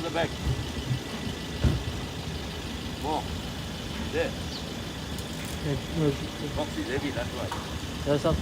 the back. More. There. Box is heavy, that's why. Yes, up.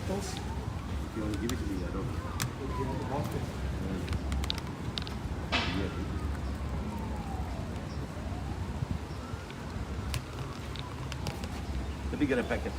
If you want to give it to me, I don't. Let me get a packet.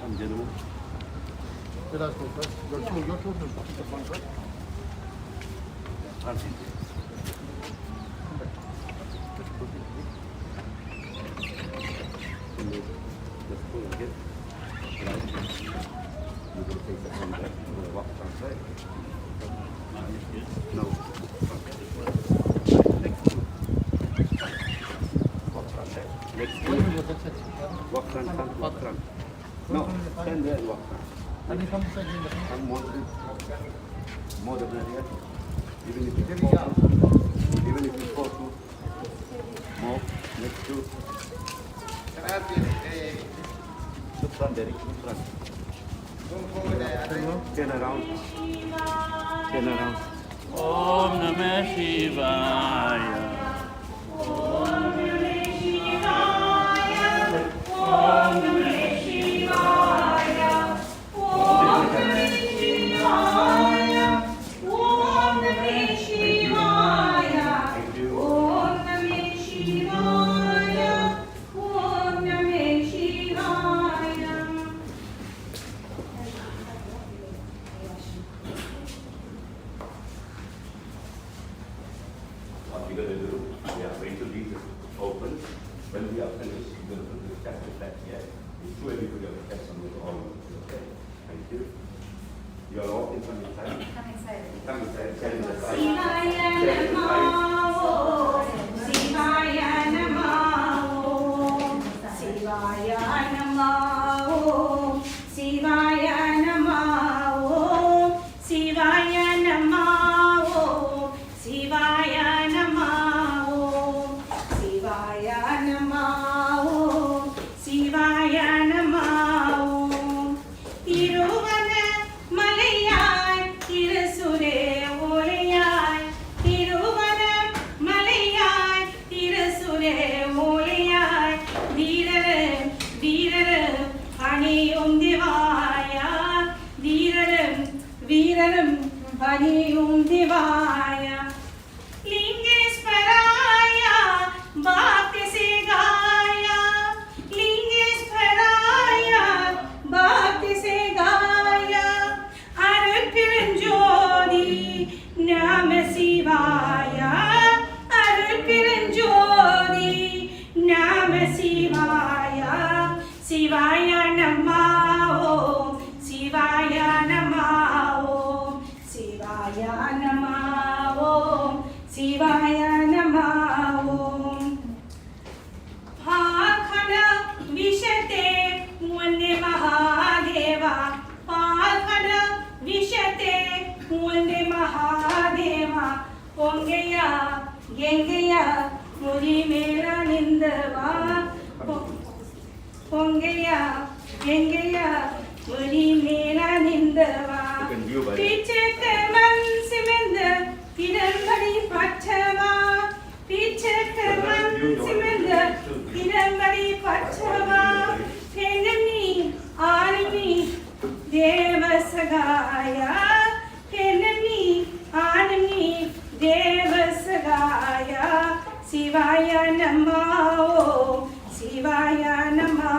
Come, gentlemen. Let us go first. Your two will put the front, right? Francis. Let's pull it again. Right. You're going to take the hand back. You're going to walk outside. No. Next. Walk outside. Next. Walk front, walk front. No, stand there and walk front. Come more than that here. Even if you fall to more, next to. Can I help you? Look front, Derek, look front. Turn around. Turn around. Om Namah Shivaya. Om Namah Shivaya. Om Namah Shivaya. Om Namah Shivaya. Om Namah Shivaya. Thank you. Om Namah Shivaya. Om Namah Shivaya. What we're going to do, we are going to leave it open. When we are finished, we're going to put the cabinet back here. It's too heavy to get the caps on with all of it. Okay? Thank you. You are all in front of the time. Come inside. Stand in the side. Shivaya Stand in the side. Namo, Shivaya Namo, Shivaya Namo, Shivaya Namo, Shivaya Namo, Shivaya Namo, Shivaya Namo, Shivaya Namo. Tiruvana Malayai, Tirasure Olayai, Tiruvana Malayai. எங்கையா முடி மேல நின்றவா பொங்கையா எங்கையா முடி மேல நின்றவா பீச்சக்கு மண் சிமெந்த இடம்படி பச்சவா பீச்சக்கு மண் சிமெந்த இடம்படி பச்சவா பெண்ணி ஆளுமி தேவசகாயா பெண்ணி ஆளுமி தேவசகாயா சிவாய நமோ சிவாய நமோ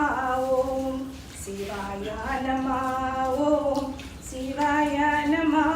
சிவாய நமோ சிவாய நமோ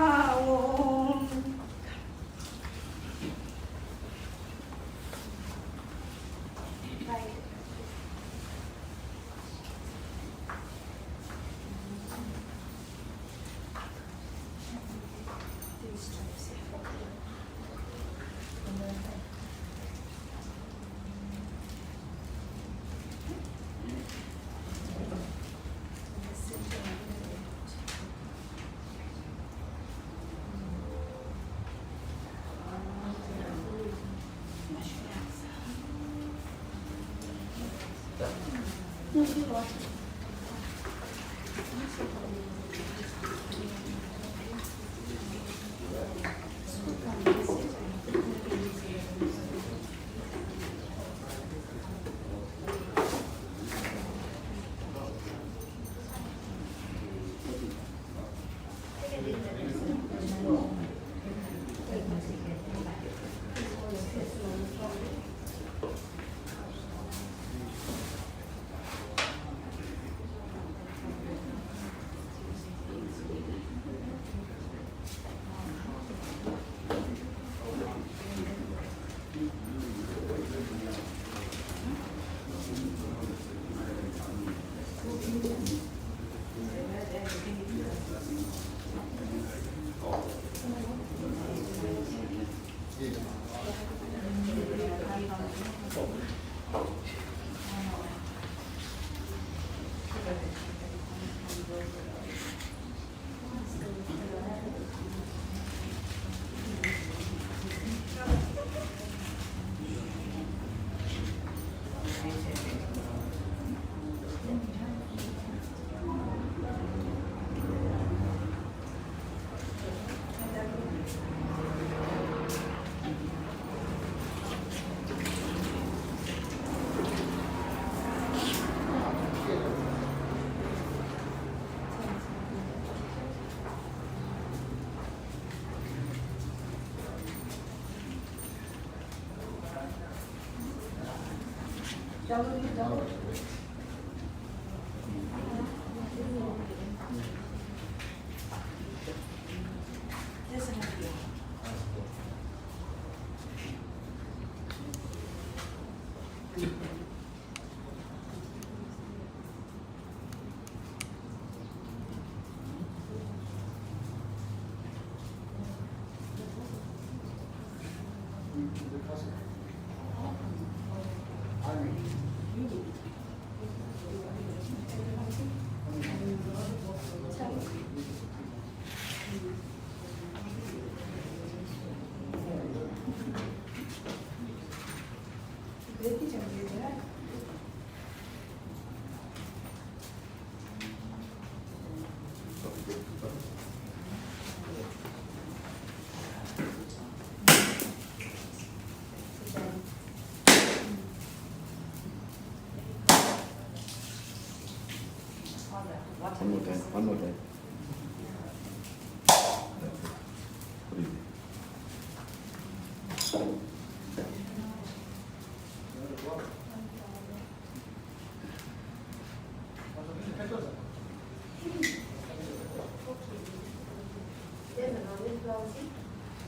One more time.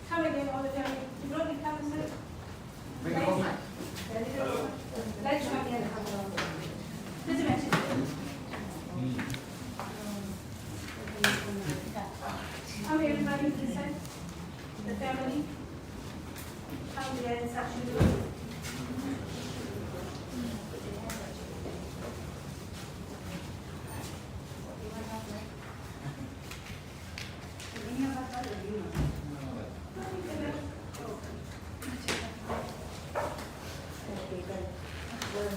Come again, all the time. You don't need to come. Let's try again. This is Come everybody, this side. The family. Come the other section. Okay, good. Well,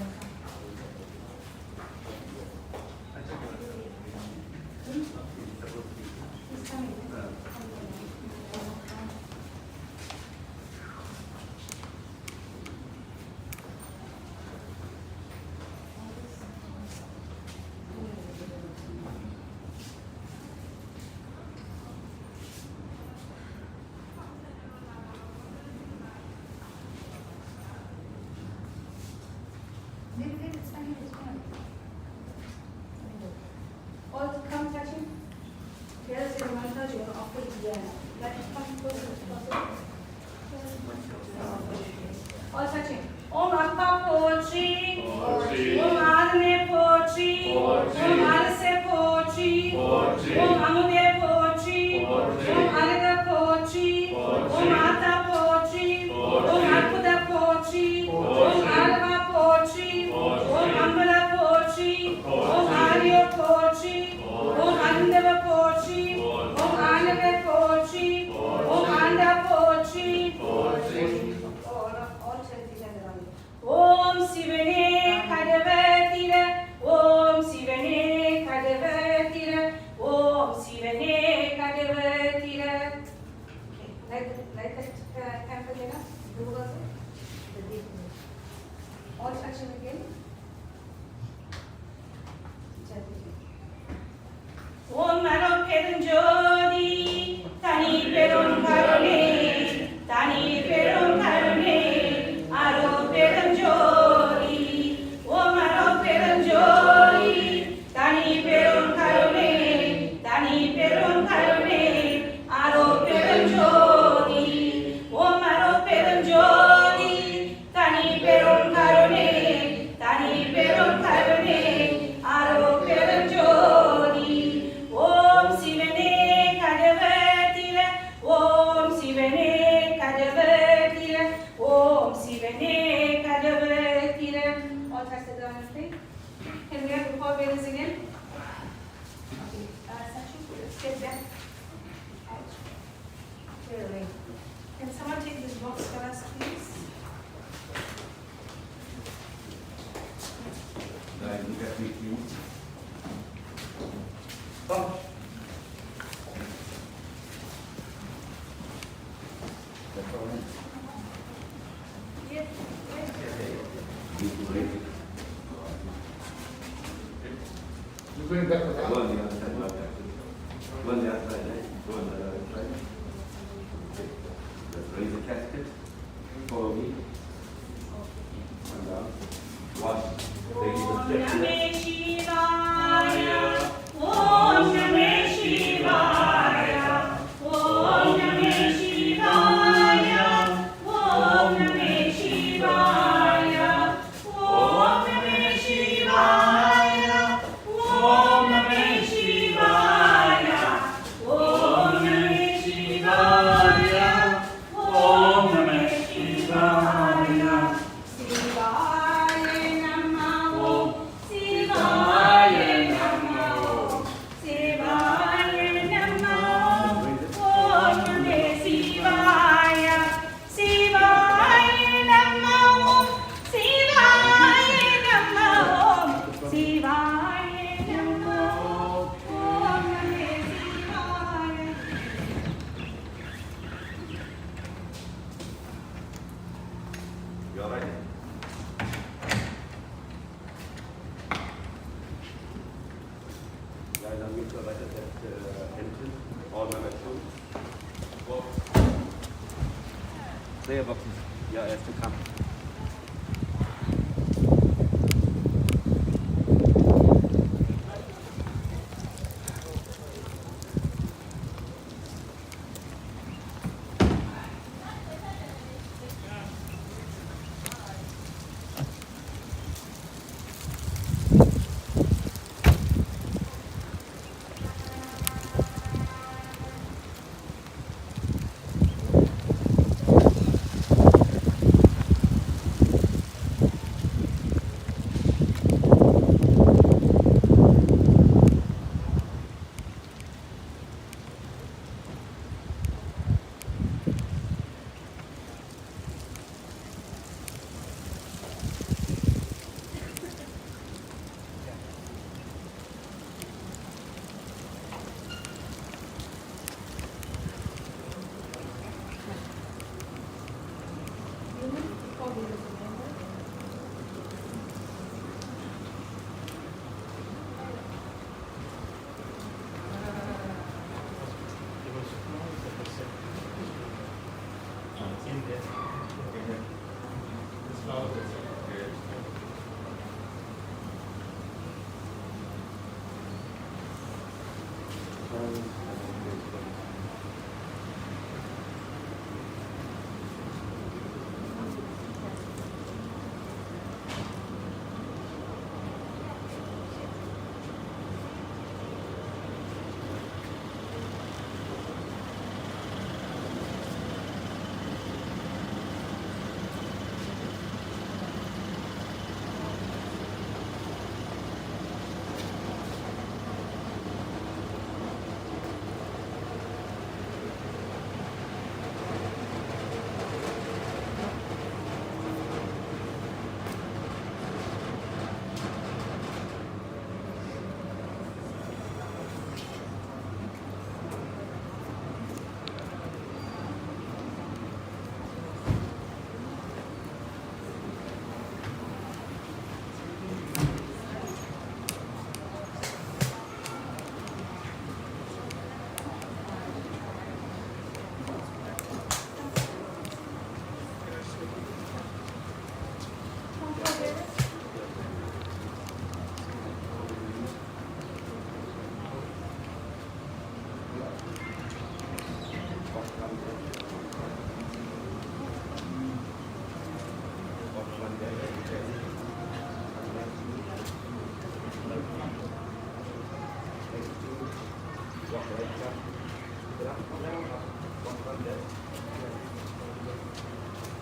he's coming. It's fine, it's fine. All come touch him. Here's your montage, you're off the let it come closer as possible. All touch him. Om Akka Pochi. Om Adne Pochi. Om Alase Pochi. Om Amude Pochi. Om Alida Pochi. Om Ata Pochi. Om Akuda Pochi. Om Alva Pochi. Om Ambala Pochi. Om Arya Pochi. Om Andava Pochi. Om Anave Pochi. Om Anda Pochi. All Om Sivane Kadavatira. Om Sivane Kadavatira. Om Sivane Kadavatira. Okay, like that Campagena. Do was it? All touch him again. Om Maro Peranjodi, Tani Peron Karone, Tani Peron Karone, Aro Peranjodi, Om Maro Peranjodi, Tani Peron Karone, Tani Peron Karone, Aro Peranjodi, Om Maro Peranjodi, Tani Peron Karone, Tani Peron Karone, Aro Peranjodi. Om Sivane Kadavatira, Om Sivane Kadavatira, Om Sivane Kadavatira. All touch the ground, please. Can we have the four bells again? Okay, Sachi, step back. Out. Clear away. Can someone take this box for us, please? Look at me, you. Come. That's all right. Yes. Need to raise it. You going back to Go that? on the other side, not that. Go on the other side, eh? Go on the other side. Okay. Let's raise the casket. Follow me. Come down. One. Take it Om a step to Namah Shivaya. Om Namah Shivaya. Om Namah Shivaya. Om Namah Shivaya. Om Namah Shivaya. Om Namah Shivaya. Om Namah Shivaya. Om Namah Shivaya. Shivaya Namaha. Shivaya Namaha. Shivaya Namaha. Om Namah Shivaya. Shivaya Namaha. Shivaya Namaha. Shivaya Namaha. Om Namah Shivaya. You all right? Guys, I'm going to right at that entrance. All my way through. Go. Stay above. Yeah, I have to come.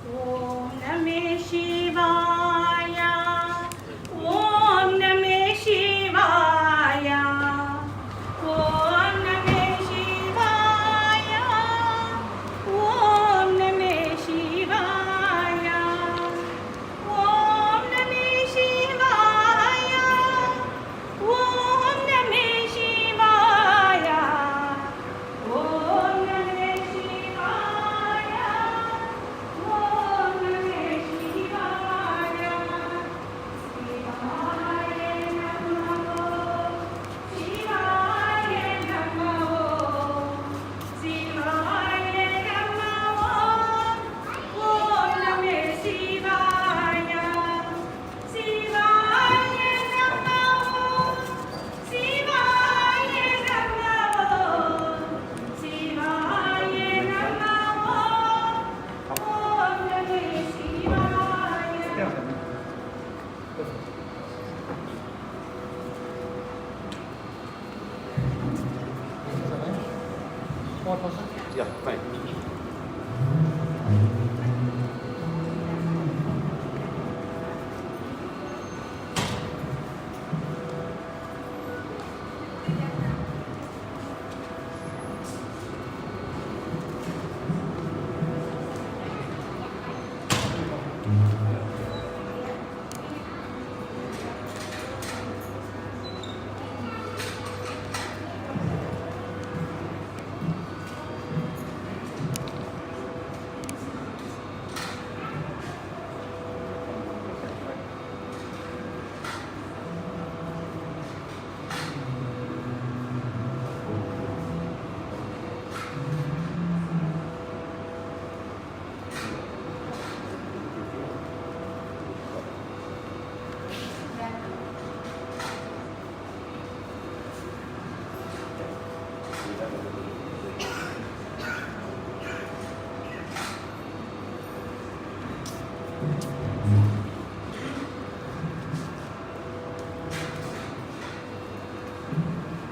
Om Namah Shivaya. Om Namah Shivaya. Om Namah Shivaya. Om Namah Shivaya. Om Namah Shivaya. Om Namah Shivaya. Om Namah Shivaya. Om Namah Shivaya. Shivaya Namo. Shivaya Namo. Shivaya Namo. Om Namah Shivaya. Shivaya Namo. Shivaya Namo. Shivaya Namo. Om Namah Shivaya. What was it? Yeah, fine.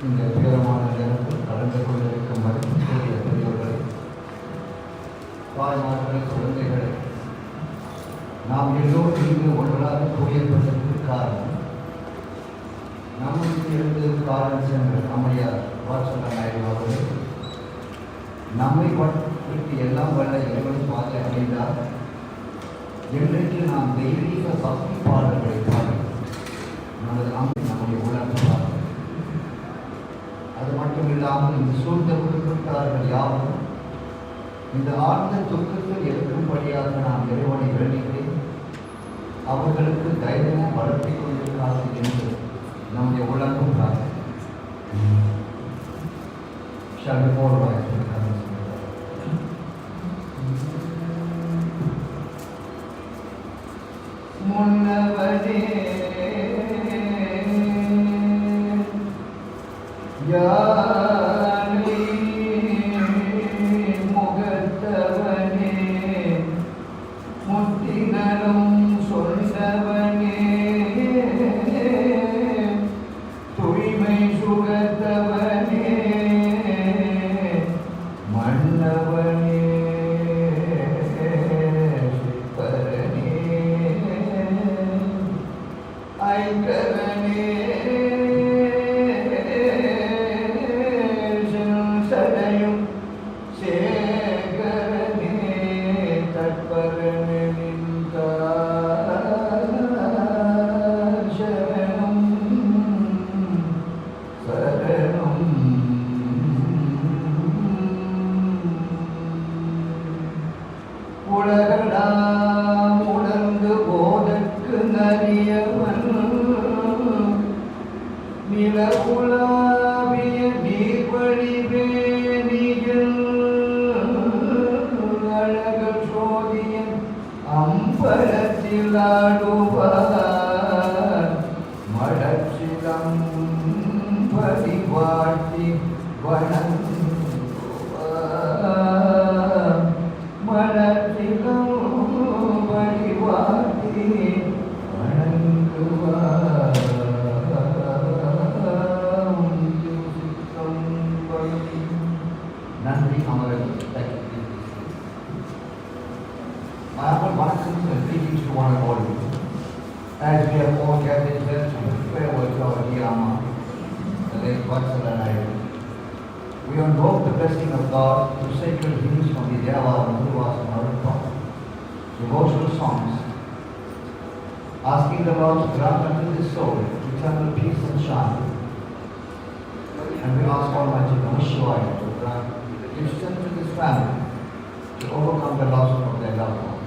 இந்த உயரமான நேரத்தில் கலந்து கொண்டிருக்கும் மதிப்புக்குரிய பெரியவர்களை, தாய்மார்களை, குழந்தைகளை, நாம் எல்லோரும் இங்கு ஒன்றாக கூடியிருப்பதற்கு காரணம் நம்மிலிருந்து காரணம் சென்ற அம்மையார் வாத்சலா நாயுடு அவர்கள் நம்மை பற்றி எல்லாம் வல்ல இறைவன் பாதை அமைந்தார். என்றைக்கு நாம் தெய்வீக பக்தி பாடல்களை பாடி நமது நம்முடைய உணர்ந்தார். அது மட்டும் இல்லாமல் இந்த சூழ்ந்த குடும்பத்தார்கள் யாரும் இந்த ஆழ்ந்த துக்கத்தில் இருக்கும்படியாக நான் இறைவனை வேண்டுகிறேன். அவர்களுக்கு தைரியமும் வளர்த்தி கொண்டிருக்காது என்று நம்முடைய உலகம் முன்னவனே யானே முகத்தவனே முத்தினரும் சொன்னவனே தூய்மை சுகத்தவனே மன்னவனே சிப்பரனே ஐங்கரனே சடையும் சேகரனே தற்பரனே சரணம் சரணம் உலகலாம் உணர்ந்து போதற்கு நரியவன் நிலவுலாவிய நீர்வழிவேணியில் அழகல் சோதியன் அம்பலத்தில் ஆடுவார் மடச்சிலம் பதிவாட்டி வணங்குவார் மடச்சிலம் பதிவாட்டி வணங்குவார் as we have all gathered here to farewell to our dear Amma, the late Vasthala Naidoo, we invoke the blessing of God through sacred hymns from the Deva and Guruvas and Arupam, devotional songs, asking the Lord to grant unto this soul eternal peace and shine. And we ask Almighty Namashivaya to grant give strength to this family to overcome the loss of their loved one.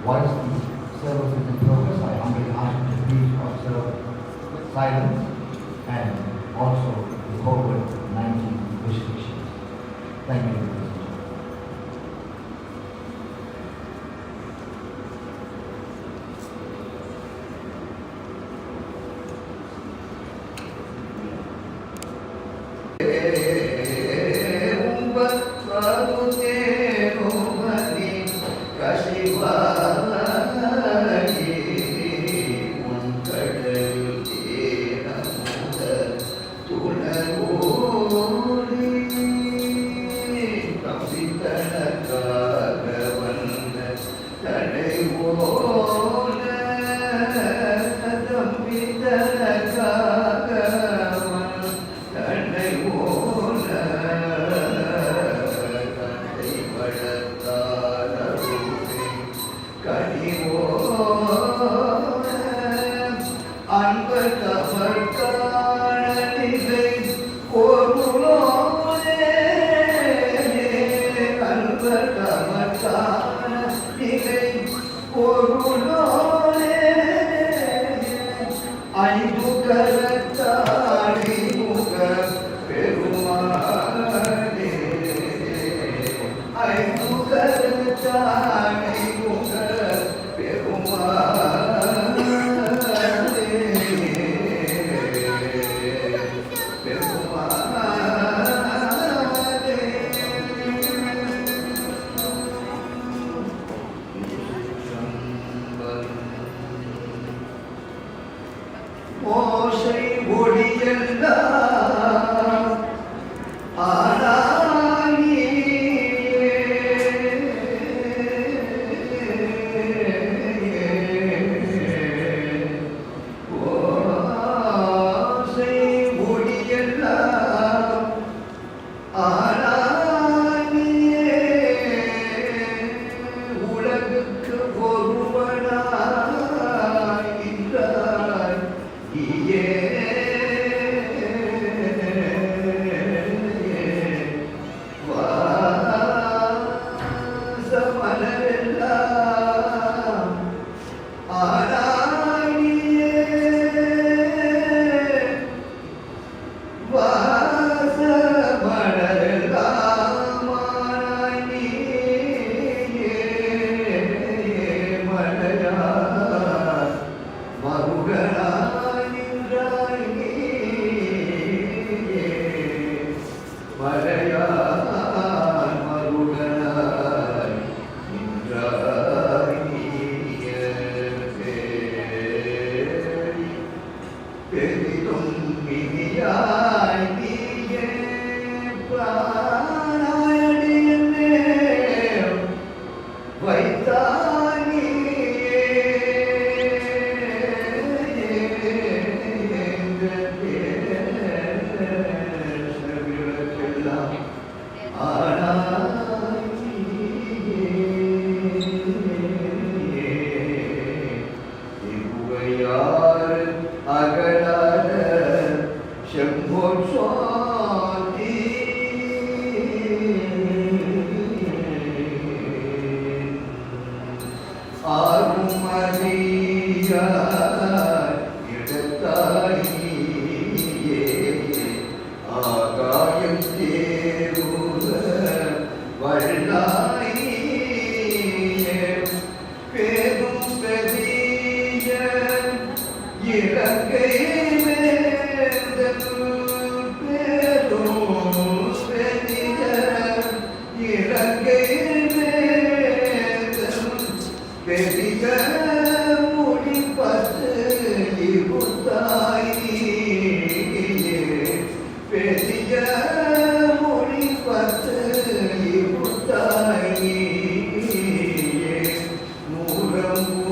Whilst this service is in progress, I humbly ask you to please observe silence and also the COVID-19 restrictions. Thank you.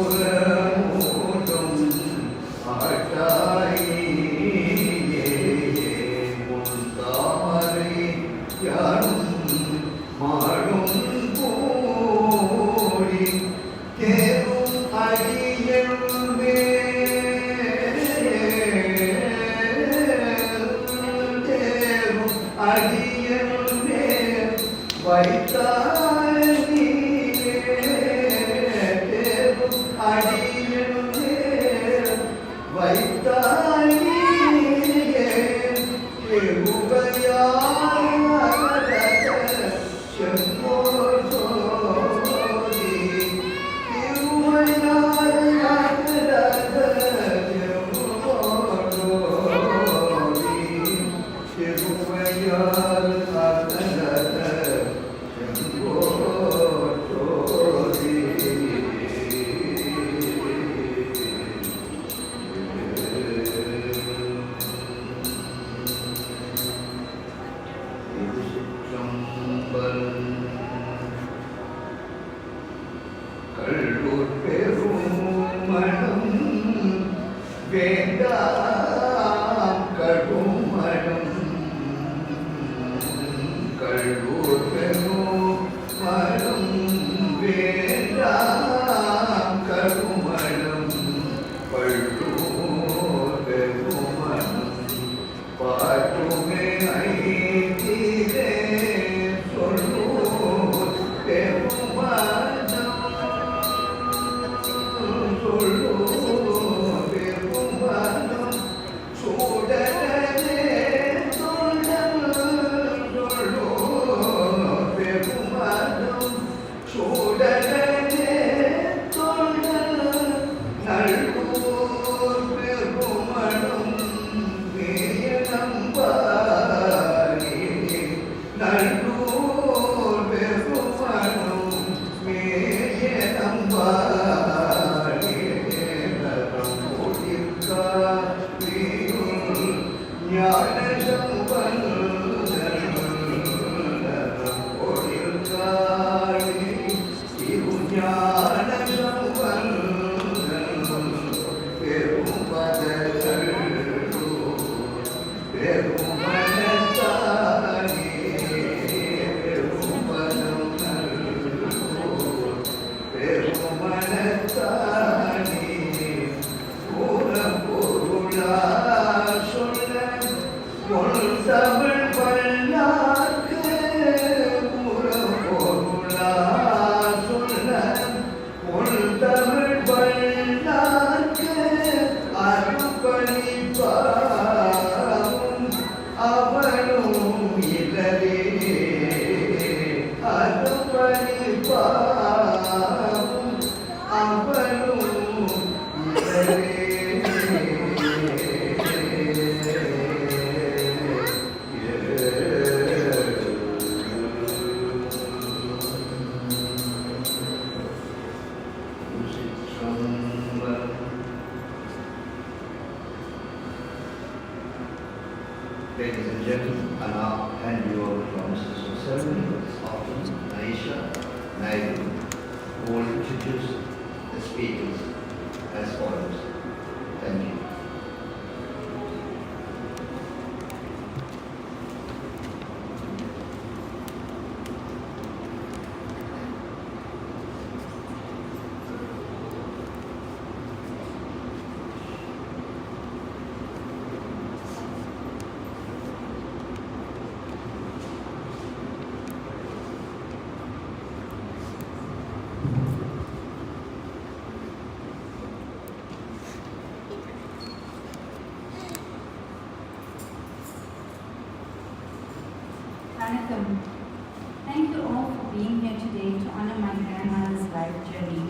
Muram Ladies and gentlemen, I now hand you over to our Mrs. Vasthala Naidoo, who will introduce the speakers as follows. Thank you. Vanakkam. Thank you all for being here today to honor my grandmother's life journey.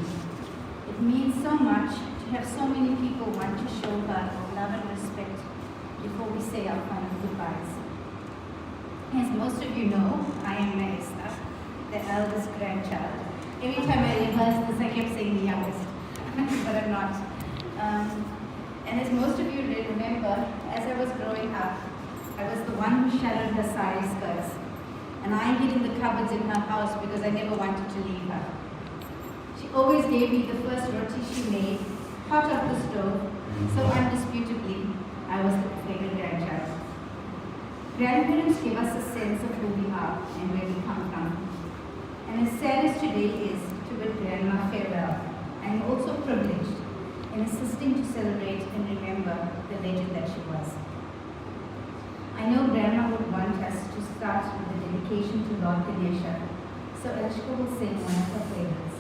It means so much to have so many people want to show her love and respect before we say our final goodbyes. As most of you know, I am Marissa, the eldest grandchild. Every time I rehearse this, I kept saying the youngest, but I'm not. And as most of you remember, as I was growing up, I was the one who shadowed her sari skirts. And I hid in the cupboards in her house because I never wanted to leave her. She always gave me the first roti she made, hot off the stove, so undisputably, I was the favorite grandchild. Grandparents give us a sense of who we are and where we come from. And as sad as today is to bid Grandma farewell, I am also privileged in assisting to celebrate and remember the legend that she was. I know Grandma would want us to start with the dedication to Lord Ganesha, so Elishka will sing one of her favorites.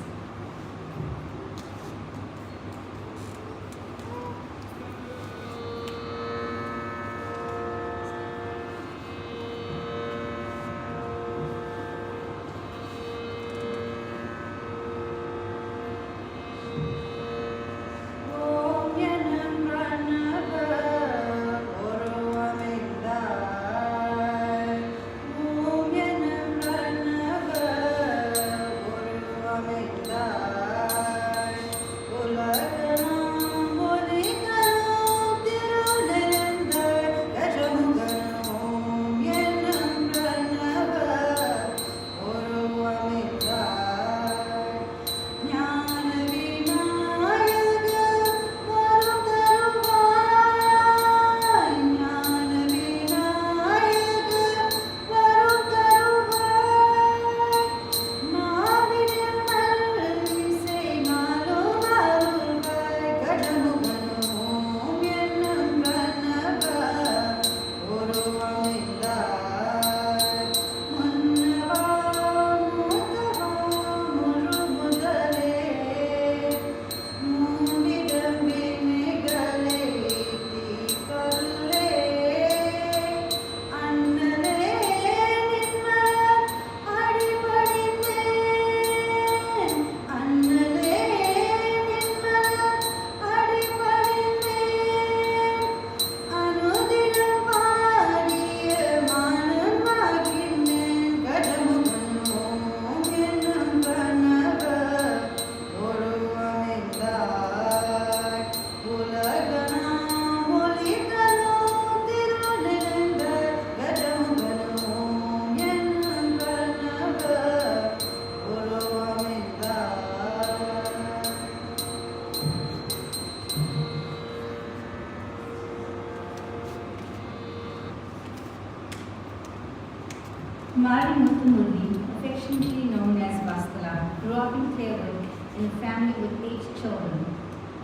Kumari Muthamurli, affectionately known as Vasthala, grew up in Clearwood in a family with 8 children.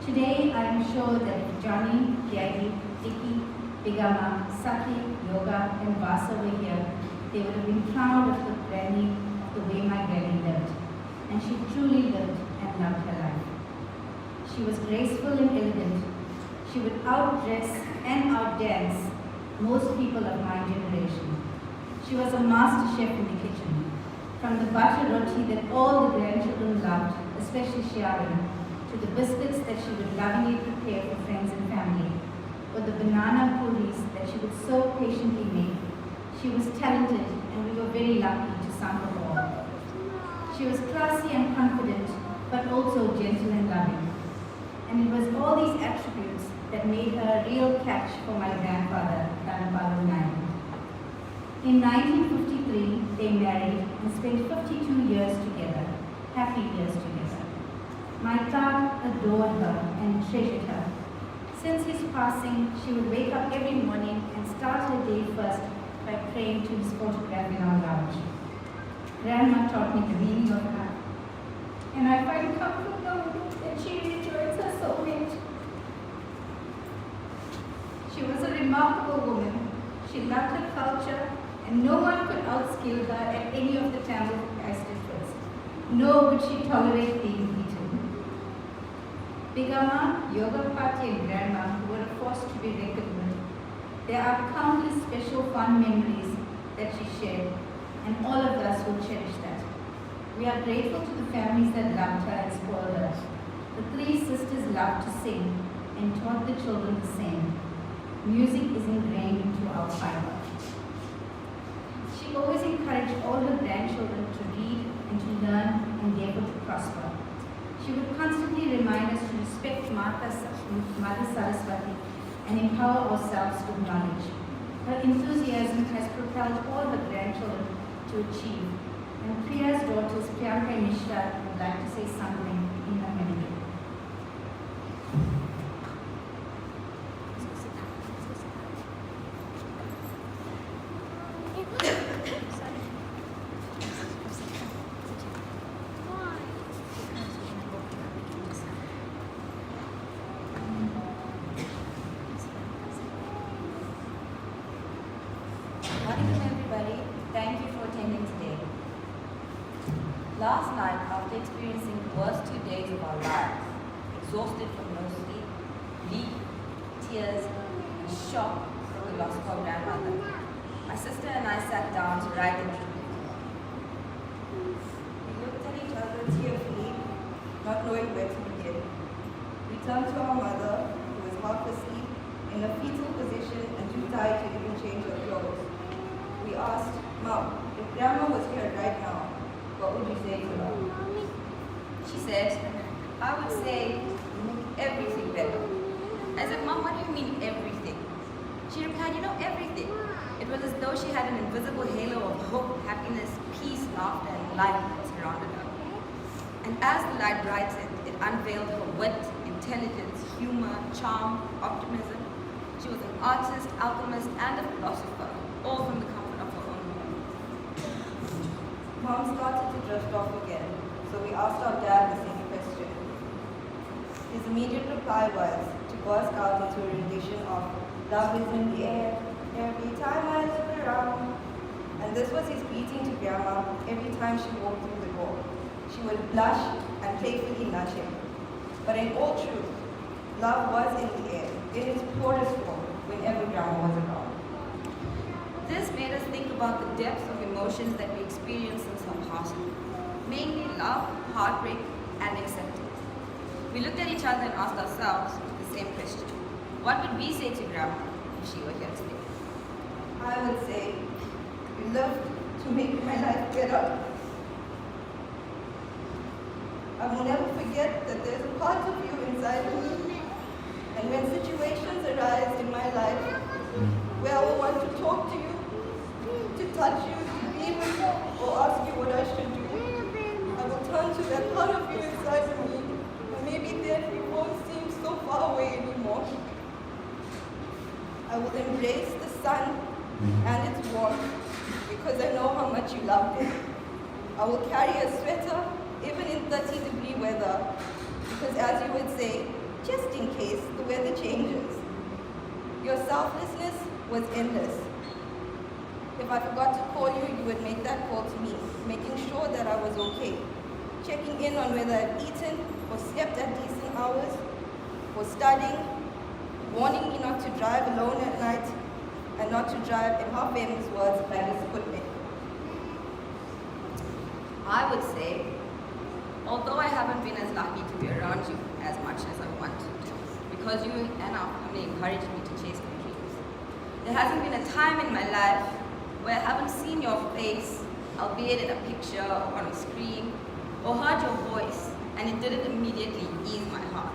Today, I am sure that if Johnny, Daddy, Dicky, Bigama, Saki, Yoga, and Vasa were here, they would have been proud of the granny, of the way my granny lived. And she truly lived and loved her life. She was graceful and elegant. She would outdress and outdance most people of my generation. She was a master chef in the kitchen. From the butter roti that all the grandchildren loved, especially Sharon, to the biscuits that she would lovingly prepare for friends and family, or the banana puris that she would so patiently make. She was talented, and we were very lucky to sample her all. She was classy and confident, but also gentle and loving. And it was all these attributes that made her a real catch for my grandfather, Vasthala Naidoo. In 1953, they married and spent 52 years together, happy years together. My dad adored her and treasured her. Since his passing, she would wake up every morning and start her day first by praying to his photograph in our lounge. Grandma taught me the meaning of life, and I find comfort knowing that she rejoins her soulmate. She was a remarkable woman. She loved her culture, and no one could outskill her at any of the Tamil districts, nor would she tolerate being beaten. Bigama, Yoga Party, and Grandma were a force to be reckoned with. There are countless special fun memories that she shared, and all of us will cherish that. We are grateful to the families that loved her and spoiled her. The 3 sisters loved to sing and taught the children the same. Music is ingrained into our fiber. She always encouraged all her grandchildren to read and to learn and therefore to prosper. She would constantly remind us to respect Mother Saraswati and empower ourselves with knowledge. Her enthusiasm has propelled all her grandchildren to achieve. And Priya's daughters, Priyanka and Nishra, would like to say something in her memory. Morning everybody, thank you for attending today. Last night, after experiencing the worst 2 days of our lives, exhausted from no sleep, grief, tears, and shock from the loss of our grandmother, my sister and I sat down to write a tribute. We looked at each other tearfully, not knowing where to begin. We turned to our mother, who was half asleep, in a fetal position and too tired to even change her clothes. We asked, Mom, if Grandma was here right now, what would you say to her? She said, I would say, make everything better. I said, Mom, what do you mean everything? She replied, you know, everything. It was as though she had an invisible halo of hope, happiness, peace, laughter, and light that surrounded her. And as the light brightened, it unveiled her wit, intelligence, humor, charm, optimism. She was an artist, alchemist, and a philosopher, all from the comfort of her own home. Mom started to drift off again, so we asked our dad the same question. His immediate reply was to burst out into a rendition of "Love is in the air, every time I look around." And this was his greeting to Grandma every time she walked through the door. She would blush and playfully nudge him. But in all truth, love was in the air, in its purest form, whenever Grandma was around. This made us think about the depth of emotions that we experienced since her passing, mainly love, heartbreak, and acceptance. We looked at each other and asked ourselves the same question. What would we say to Grandma if she were here today? I would say, you lived to make my life better. I will never forget that there's a part of you inside of me. And when situations arise in my life where I will want to talk to you, to touch you, to be with you, or ask you what I should do, I will turn to that part of you inside of me, and maybe then it won't seem so far away anymore. I will embrace the sun and its warmth, because I know how much you love them. I will carry a sweater even in 30-degree weather because, as you would say, just in case the weather changes. Your selflessness was endless. If I forgot to call you, you would make that call to me, making sure that I was okay, checking in on whether I'd eaten or slept at decent hours, or studying, warning me not to drive alone at night, and not to drive, in her famous words, like a Sputnik. I would say, although I haven't been as lucky to be around you as much as I wanted to, because you and our family encouraged me to chase my dreams, there hasn't been a time in my life where I haven't seen your face, albeit in a picture or on a screen, or heard your voice, and it didn't immediately ease my heart.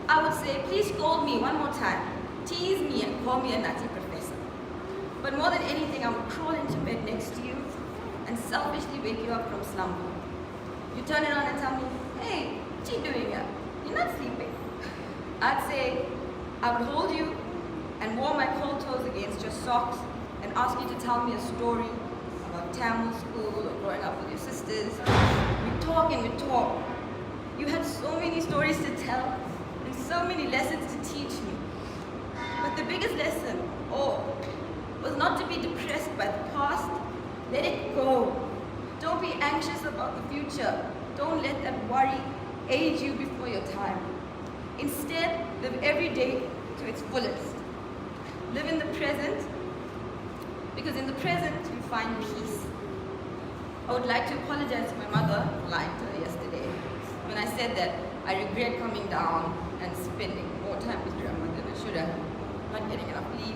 I would say, please scold me one more time, tease me and call me a nutty professor. But more than anything, I would crawl into bed next to you and selfishly wake you up from slumber. You turn around and tell me, hey, what you doing here? You're not sleeping. I'd say, I would hold you and warm my cold toes against your socks and ask you to tell me a story about Tamil school or growing up with your sisters. We talk and we talk. You had so many stories to tell and so many lessons to teach me. But the biggest lesson, was not to be depressed by the past. Let it go. Don't be anxious about the future. Don't let that worry age you before your time. Instead, live every day to its fullest. Live in the present, because in the present you find peace. I would like to apologize to my mother for lying to her yesterday when I said that I regret coming down and spending more time with grandma than I should have, not getting enough sleep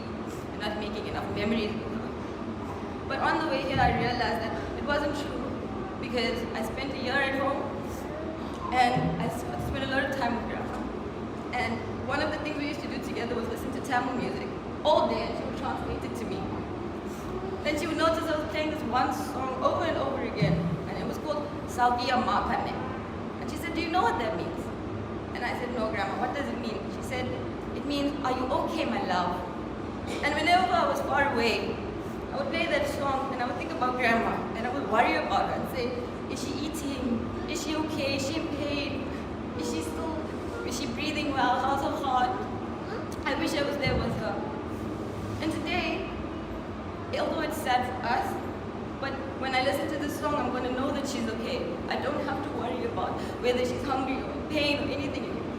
and not making enough memories with her. But on the way here I realized that it wasn't true, because I spent a year at home and I spent a lot of time with grandma. And one of the things we used to do together was listen to Tamil music all day, and she would translate it to me. Then she would notice I was playing this one song over and over again, and it was called Salvia Makane. And she said, do you know what that means? And I said, no, Grandma, what does it mean? She said, it means, are you okay, my love? And whenever I was far away, I would play that song and I would think about Grandma, and I would worry about her and say, is she eating? Is she okay? Is she in pain? Is she breathing well? How's her heart? I wish I was there with her. And today, although it's sad for us, but when I listen to this song, I'm going to know that she's okay. I don't have to worry about whether she's hungry or in pain or anything anymore.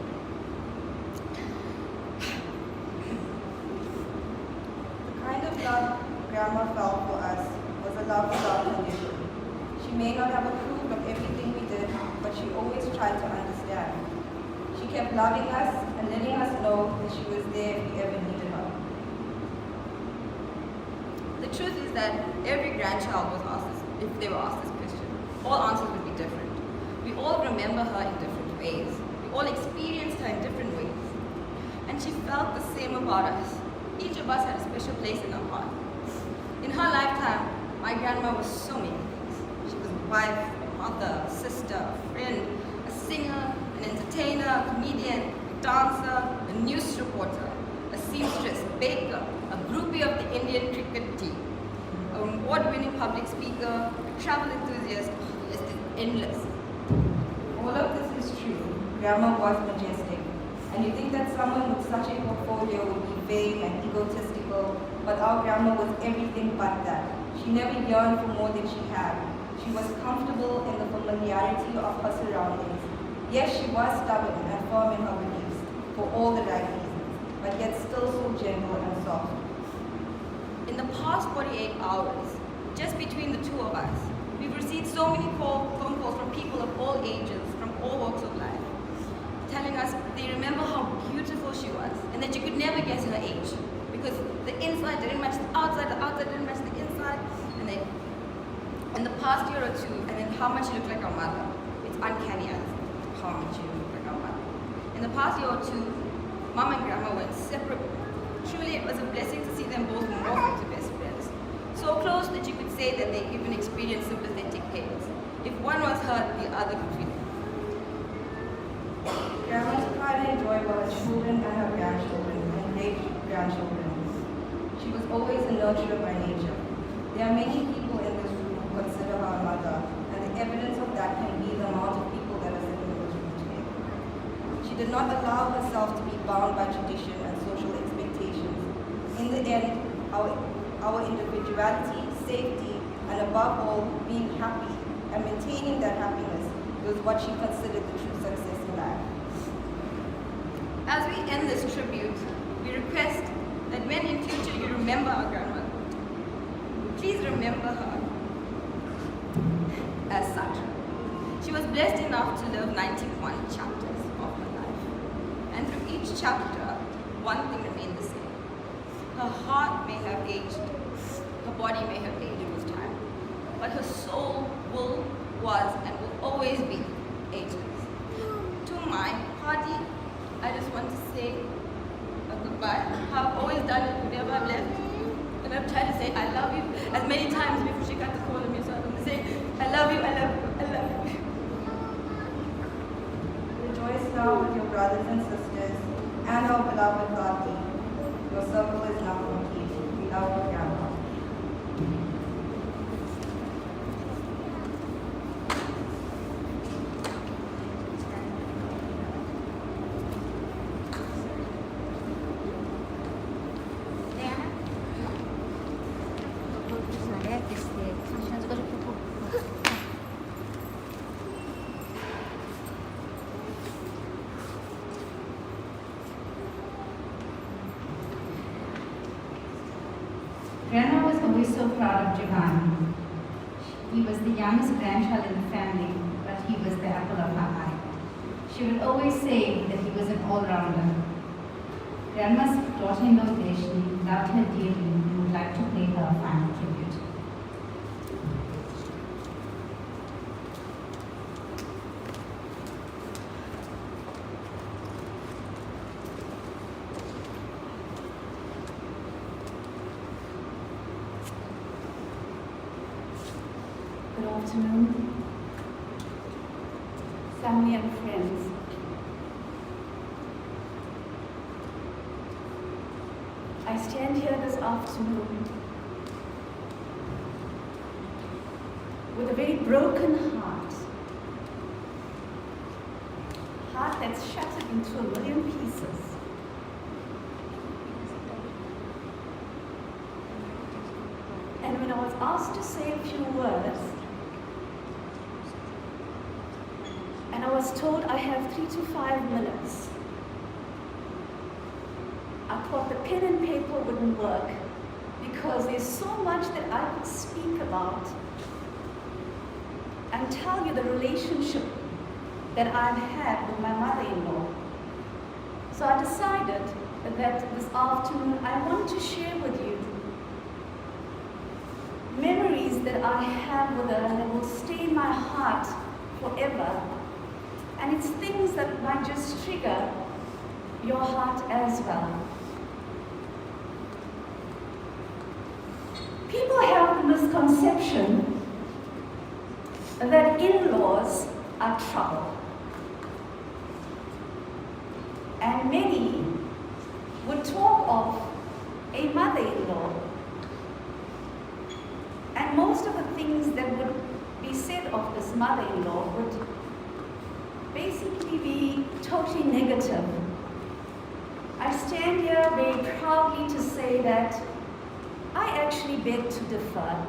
The kind of love Grandma felt for us was a love without condition. She may not have approved of everything we did, but she always tried to understand. She kept loving us and letting us know that she was there if we ever needed her. The truth is that every grandchild was asked this, if they were asked this question, all answers would be different. We all remember her in different ways. We all experienced her in different ways. And she felt the same about us. Each of us had a special place in our heart. In her lifetime, my grandma was so many things. She was a wife, a mother, a sister, a friend, a singer, an entertainer, a comedian, a dancer, a news reporter, a seamstress, a baker, a groupie of the Indian cricket team, an award-winning public speaker, a travel enthusiast. The list is endless. All of this is true. Grandma was majestic. And you think that someone with such a portfolio would be vain and egotistical, but our grandma was everything but that. She never yearned for more than she had. She was comfortable in the familiarity of her surroundings. Yes, she was stubborn and firm in her beliefs for all the right reasons, but yet still so gentle and soft. In the past 48 hours, just between the two of us, we've received so many phone calls from people of all ages, from all walks of life, telling us they remember how beautiful she was and that you could never guess her age because the inside didn't match the outside didn't match the inside, and then in the past year or two, and then how much she looked like our mother. It's uncanny as how much she looked like our mother. In the past year or two, Mom and Grandma were inseparable. Truly, it was a blessing to see them both morph into best friends. So close that you could say that they even experienced sympathetic pains. If one was hurt, the other could feel it. Grandma's pride and joy were her children and her grandchildren and great-grandchildren. She was always a nurturer by nature. There are many people in this room who consider her a mother, and the evidence of that can be the amount of people that are sitting in this room today. She did not allow herself to be bound by tradition and social expectations. In the end, our individuality, safety, and above all, being happy and maintaining that happiness was what she considered the true success in life. As we end this tribute, we request that when in future you remember our grandmother, please remember her as such. She was blessed enough to live 91 chapters of her life. And through each chapter, one thing remained the same. Her heart may have aged, her body may have aged with time, but her soul was and will always be ageless. To my party, I just want to say a goodbye. I've always done it whenever I've left. And I've tried to say I love you as many times before she got the call of me. So I'm going to say I love you, I love you, I love you. Rejoice now with your brothers and sisters and our beloved Vati. Your circle is now complete. We love you, Grandma. Grandma was always so proud of Giovanni. He was the youngest grandchild in the family, but he was the apple of her eye. She would always say that he was an all-rounder. Grandma's daughter-in-law Deshni loved her dearly and would like to pay her a final tribute. Good afternoon, family and friends. I stand here this afternoon with a very broken heart that's shattered into a million pieces. And when I was asked to say a few words, and I was told I have 3 to 5 minutes, I thought the pen and paper wouldn't work because there's so much that I could speak about and tell you the relationship that I've had with my mother-in-law. So I decided that this afternoon I want to share with you memories that I have with her and that will stay in my heart forever. And it's things that might just trigger your heart as well. People have the misconception that in-laws are trouble. And many would talk of a mother-in-law. And most of the things that would be said of this mother-in-law would basically be totally negative. I stand here very proudly to say that I actually beg to differ.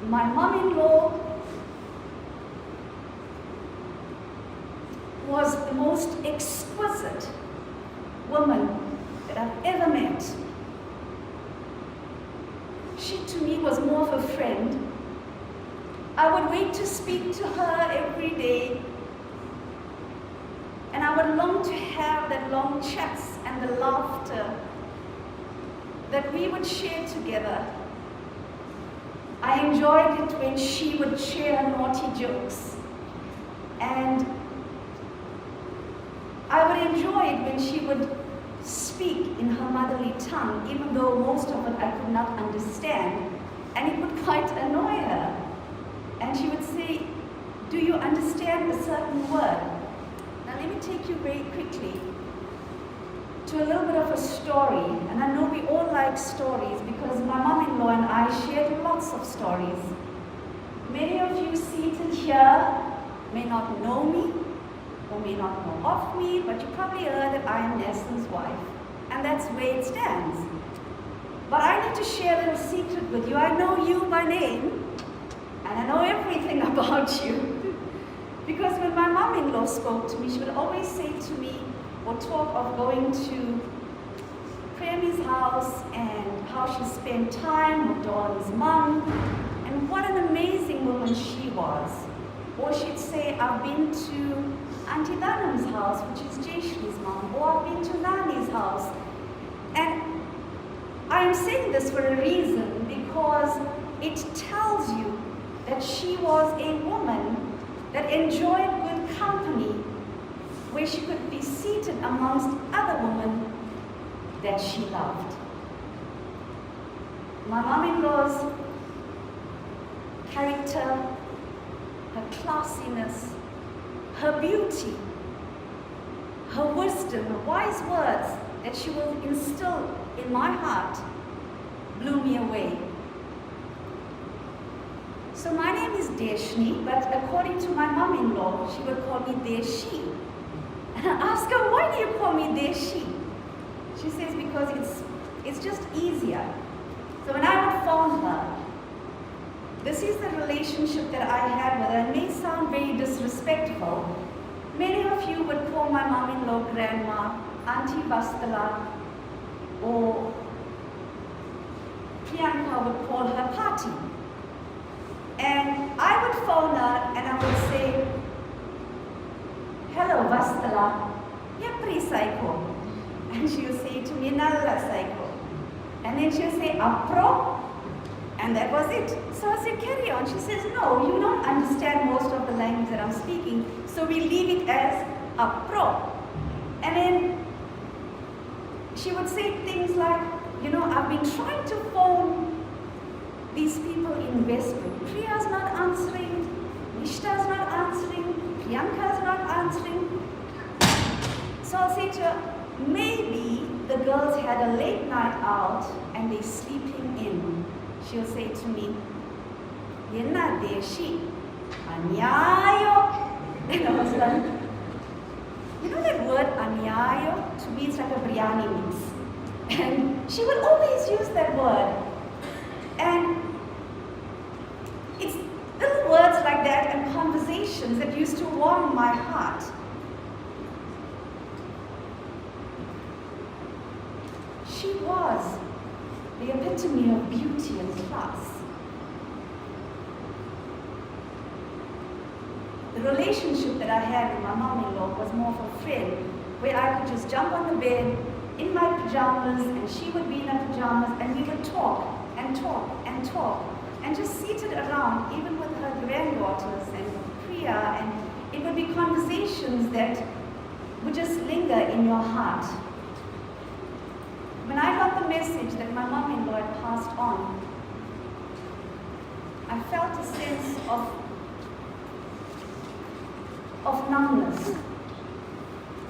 My mom-in-law was the most exquisite woman that I've ever met. She to me was more of a friend. I would wait to speak to her every day, and I would long to have that long chats and the laughter that we would share together. I enjoyed it when she would share naughty jokes, and I would enjoy it when she would speak in her motherly tongue, even though most of it I could not understand, and it would quite annoy her. And she would say, "Do you understand a certain word?" Now let me take you very quickly to a little bit of a story. And I know we all like stories because my mom-in-law and I shared lots of stories. Many of you seated here may not know me or may not know of me, but you probably heard that I am Nelson's wife, and that's where it stands. But I need to share a little secret with you. I know you by name, and I know everything about you. Because when my mom-in-law spoke to me, she would always say to me, or talk of going to Premy's house and how she spent time with Dawn's mom, and what an amazing woman she was. Or she'd say, I've been to Auntie Dhanam's house, which is Jayshri's mom, or I've been to Nani's house. And I am saying this for a reason, because it tells you that she was a woman that enjoyed good company, where she could be seated amongst other women that she loved. My mom-in-law's character, her classiness, her beauty, her wisdom, her wise words that she will instill in my heart blew me away. So my name is Deshni, but according to my mom-in-law, she would call me Deshi. And I asked her, why do you call me Deshi? She says, because it's just easier. So when I would phone her, this is the relationship that I had with her. It may sound very disrespectful. Many of you would call my mom-in-law grandma, Auntie Vasthala, or Priyanka would call her Pati. And I would phone her and I would say, hello Vasthala, Yapri Saiko. And she would say to me, Nalla Saiko. And then she would say, Apro. And that was it. So I said, carry on. She says, no, you don't understand most of the language that I'm speaking, so we leave it as Apro. And then she would say things like, you know, I've been trying to phone these people in Westbrook. Priya's not answering, Nishta's not answering, Priyanka's not answering. So I'll say to her, maybe the girls had a late night out and they're sleeping in. She'll say to me, Yenna Deshi, Anyayo. And I was like, you know that word anyayo? To me it's like a biryani mix. And she would always use that word. And it's little words like that and conversations that used to warm my heart. She was the epitome of beauty and class. The relationship that I had with my mom-in-law was more of a friend, where I could just jump on the bed in my pajamas and she would be in her pajamas and we would talk and talk and talk and just seated around, even with her granddaughters and Priya, and it would be conversations that would just linger in your heart. When I got the message that my mom-in-law had passed on, I felt a sense of numbness.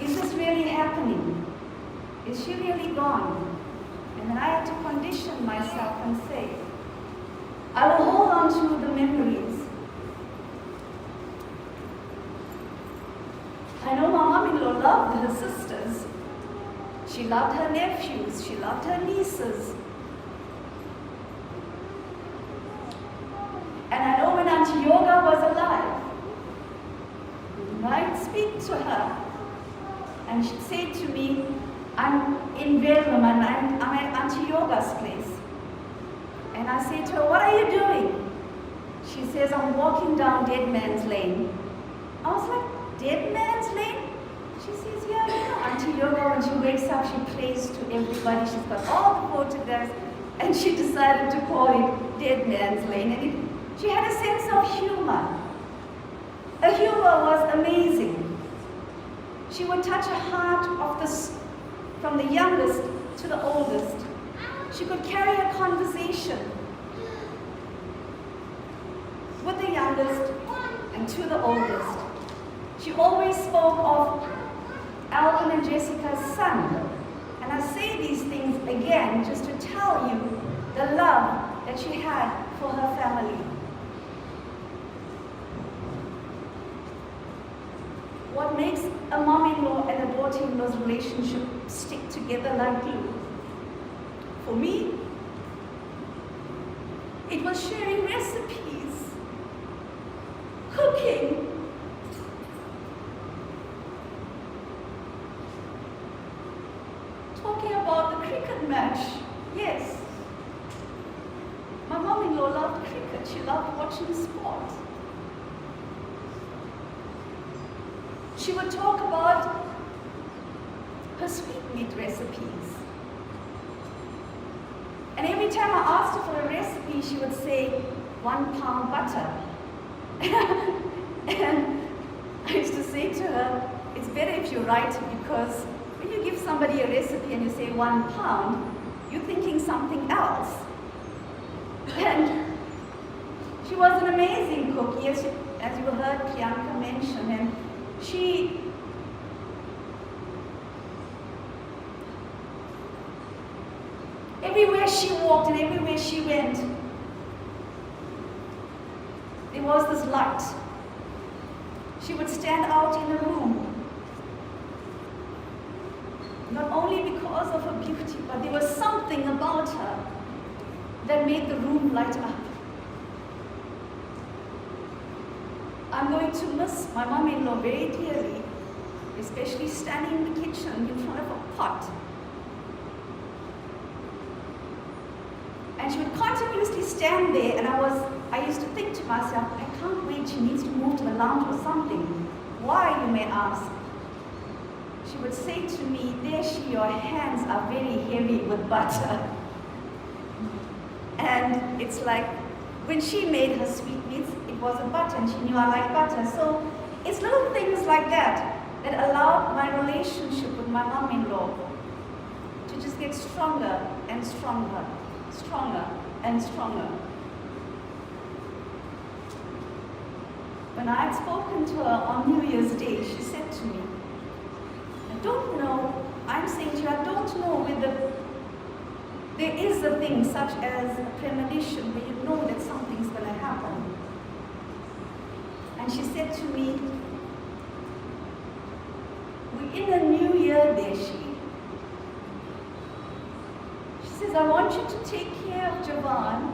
Is this really happening? Is she really gone? And then I had to condition myself and say, I will hold on to the memories. I know my mom-in-law loved her sisters. She loved her nephews, she loved her nieces. And I know when Auntie Yoga was alive, I'd speak to her and she'd say to me, I'm in Vietnam and I'm at Auntie Yoga's place. And I say to her, what are you doing? She says, I'm walking down Dead Man's Lane. I was like, Dead Man's Lane? She says, yeah, you know, Auntie Yoga, when she wakes up, she prays to everybody. She's got all the photographs, and she decided to call it Dead Man's Lane. And she had a sense of humor. Her humor was amazing. She would touch a heart from the youngest to the oldest. She could carry a conversation with the youngest and to the oldest. She always spoke of Alvin and Jessica's son, again, just to tell you the love that she had for her family. What makes a mom-in-law and a daughter-in-law's relationship stick together like glue? For me, it was sharing recipes, cooking, talking about the cricket match. Yes, my mom-in-law loved cricket. She loved watching sport. She would talk about her sweetmeat recipes. And every time I asked her for a recipe, she would say, 1 pound butter. And I used to say to her, it's better if you write it, because when you give somebody a recipe and you say 1 pound, you're thinking something else. And she was an amazing cook, yes, as you heard Priyanka mention. And she everywhere she walked and everywhere she went, there was this light. She would stand out in a room, not only because of her beauty, but there was something about her that made the room light up. I'm going to miss my mom-in-law very dearly, especially standing in the kitchen in front of a pot. And she would continuously stand there, and I used to think to myself, I can't wait, she needs to move to the lounge or something. Why, you may ask? She would say to me, there your hands are very heavy with butter. And it's like, when she made her sweetmeats, it was a butter, and she knew I like butter. So it's little things like that that allowed my relationship with my mom-in-law to just get stronger and stronger, stronger and stronger. When I had spoken to her on New Year's Day, she said to me, I don't know, I'm saying to you, I don't know whether there is a thing such as a premonition where you know that something's going to happen. And she said to me, we're in a new year, Deshi. She says, I want you to take care of Javan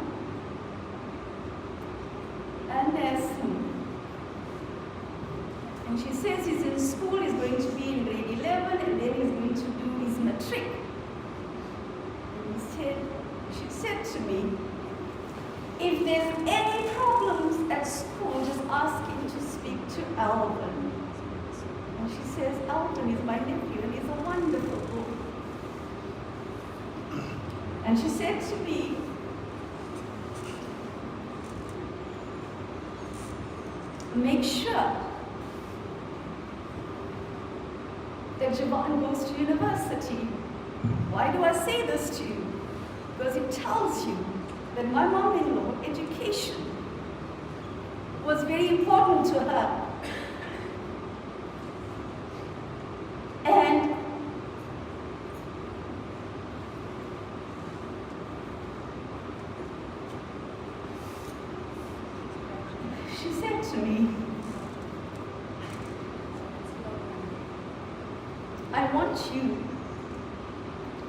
and Nessim. And she says he's in school, he's going to be in grade 11, and then he's going to do his matric. She said to me, if there's any problems at school, just ask him to speak to Alvin. And she says, Alvin is my nephew and he's a wonderful boy. And she said to me, make sure that Javan goes to university. Why do I say this to you? Because it tells you that my mom-in-law, education, was very important to her. And she said to me, I want you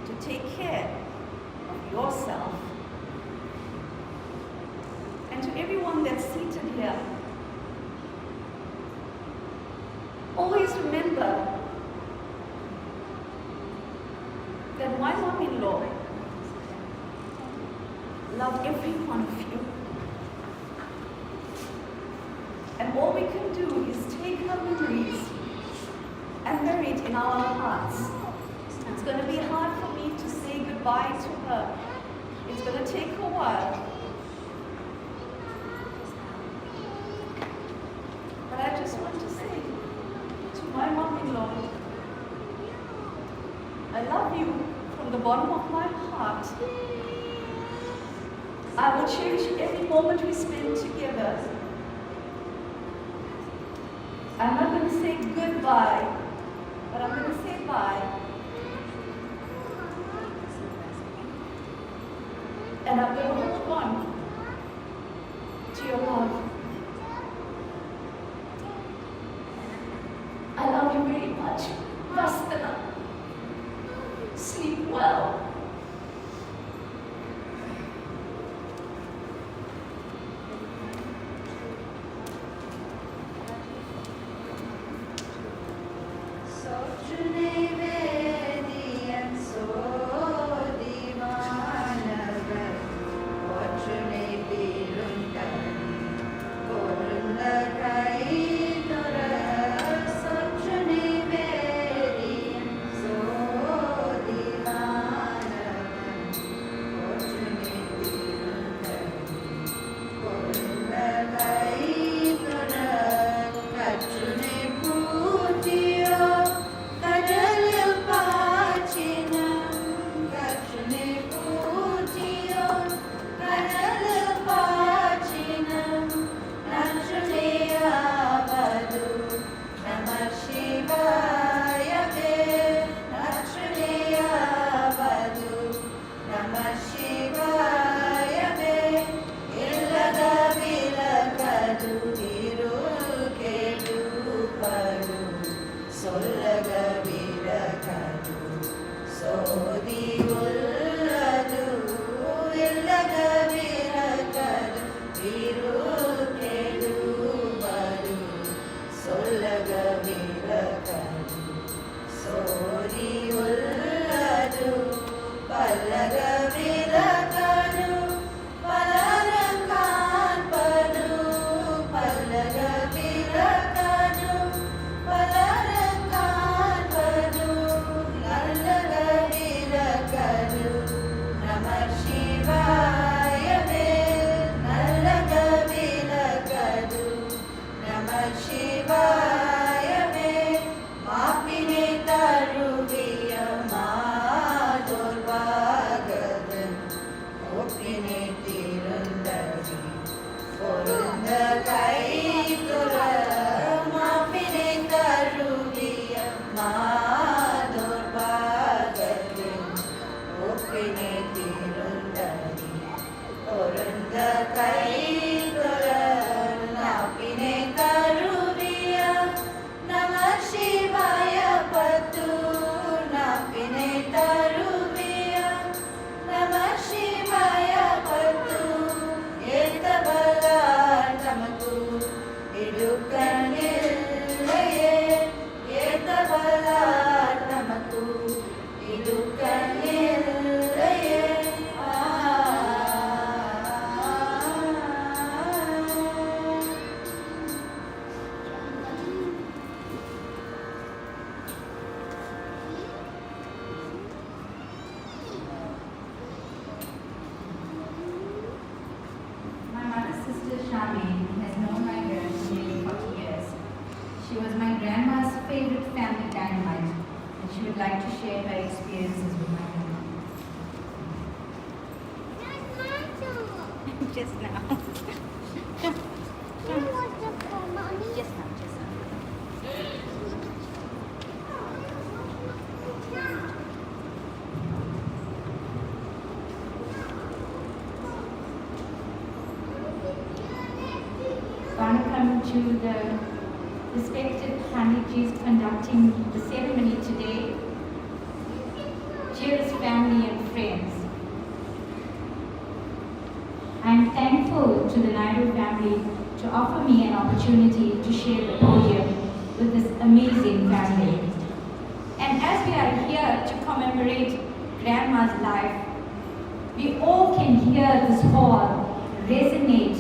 to take care of yourself. And to everyone that's seated here, always remember that my mom-in-law loved every one of you. And all we can do is take her memories and bury it in our hearts. It's going to be hard for me to say goodbye to her. It's going to take a while. But I just want to say to my mom-in-law, I love you from the bottom of my heart. I will cherish every moment we spend together. I'm not going to say goodbye, but I'm going to say bye. and I will hold on to your love. I love you very much, Vasthala. Sleep well. To the respected Panditjis conducting the ceremony today, dearest family and friends, I am thankful to the Naidoo family to offer me an opportunity to share the podium with this amazing family. And as we are here to commemorate Grandma's life, we all can hear this hall resonate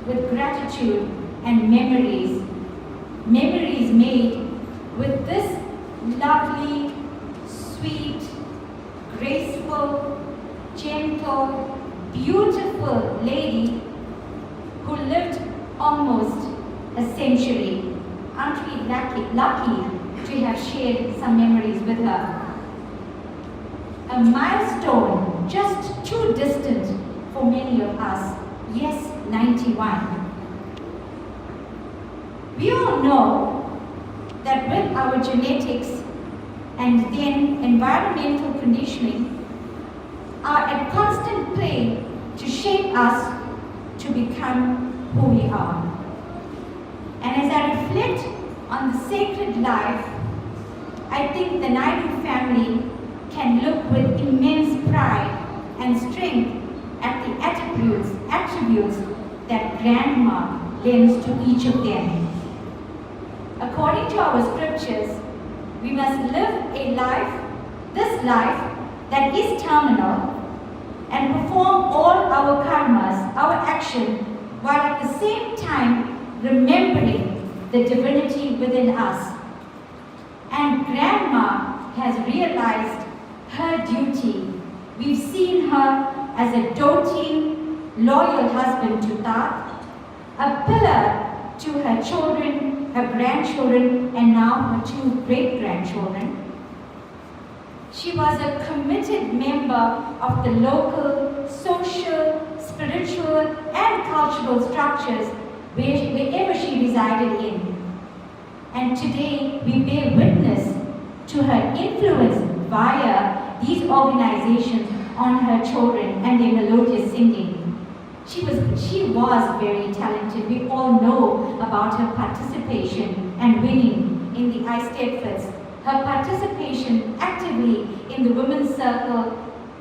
with gratitude and memories made with this lovely, sweet, graceful, gentle, beautiful lady who lived almost a century. Aren't we lucky to have shared some memories with her? A milestone just too distant for many of us. Yes, 91. We all know that with our genetics and then environmental conditioning are at constant play shape us to become who we are. And as I reflect on the sacred life, I think the Naidoo family can look with immense pride and strength at the attributes that Grandma lends to each of them. According to our scriptures, we must live this life that is terminal, and perform all our karmas, our action, while at the same time remembering the divinity within us. And Grandma has realized her duty. We've seen her as a doting, loyal husband to Tat, a pillar to her children, her grandchildren, and now her 2 great-grandchildren. She was a committed member of the local, social, spiritual, and cultural structures wherever she resided in. And today, we bear witness to her influence via these organizations on her children and their melodious singing. She was very talented. We all know about her participation and winning in the Eisteddfods, her participation actively in the Women's Circle,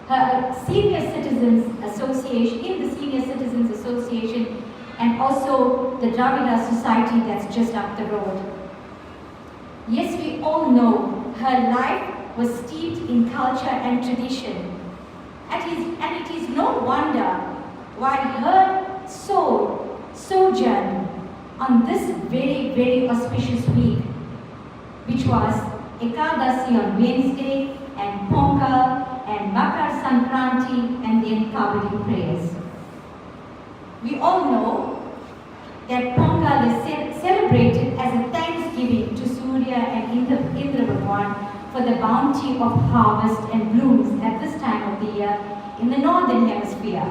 her Senior Citizens Association, and also the Dravida Society that's just up the road. Yes, we all know her life was steeped in culture and tradition. And it is no wonder why her soul sojourned on this very, very auspicious week, which was Ekadasi on Wednesday, and Pongal, and Makar Sankranti, and then Kavadi prayers. We all know that Pongal is celebrated as a thanksgiving to Surya and Indra Bhagwan for the bounty of harvest and blooms at this time of the year in the northern hemisphere.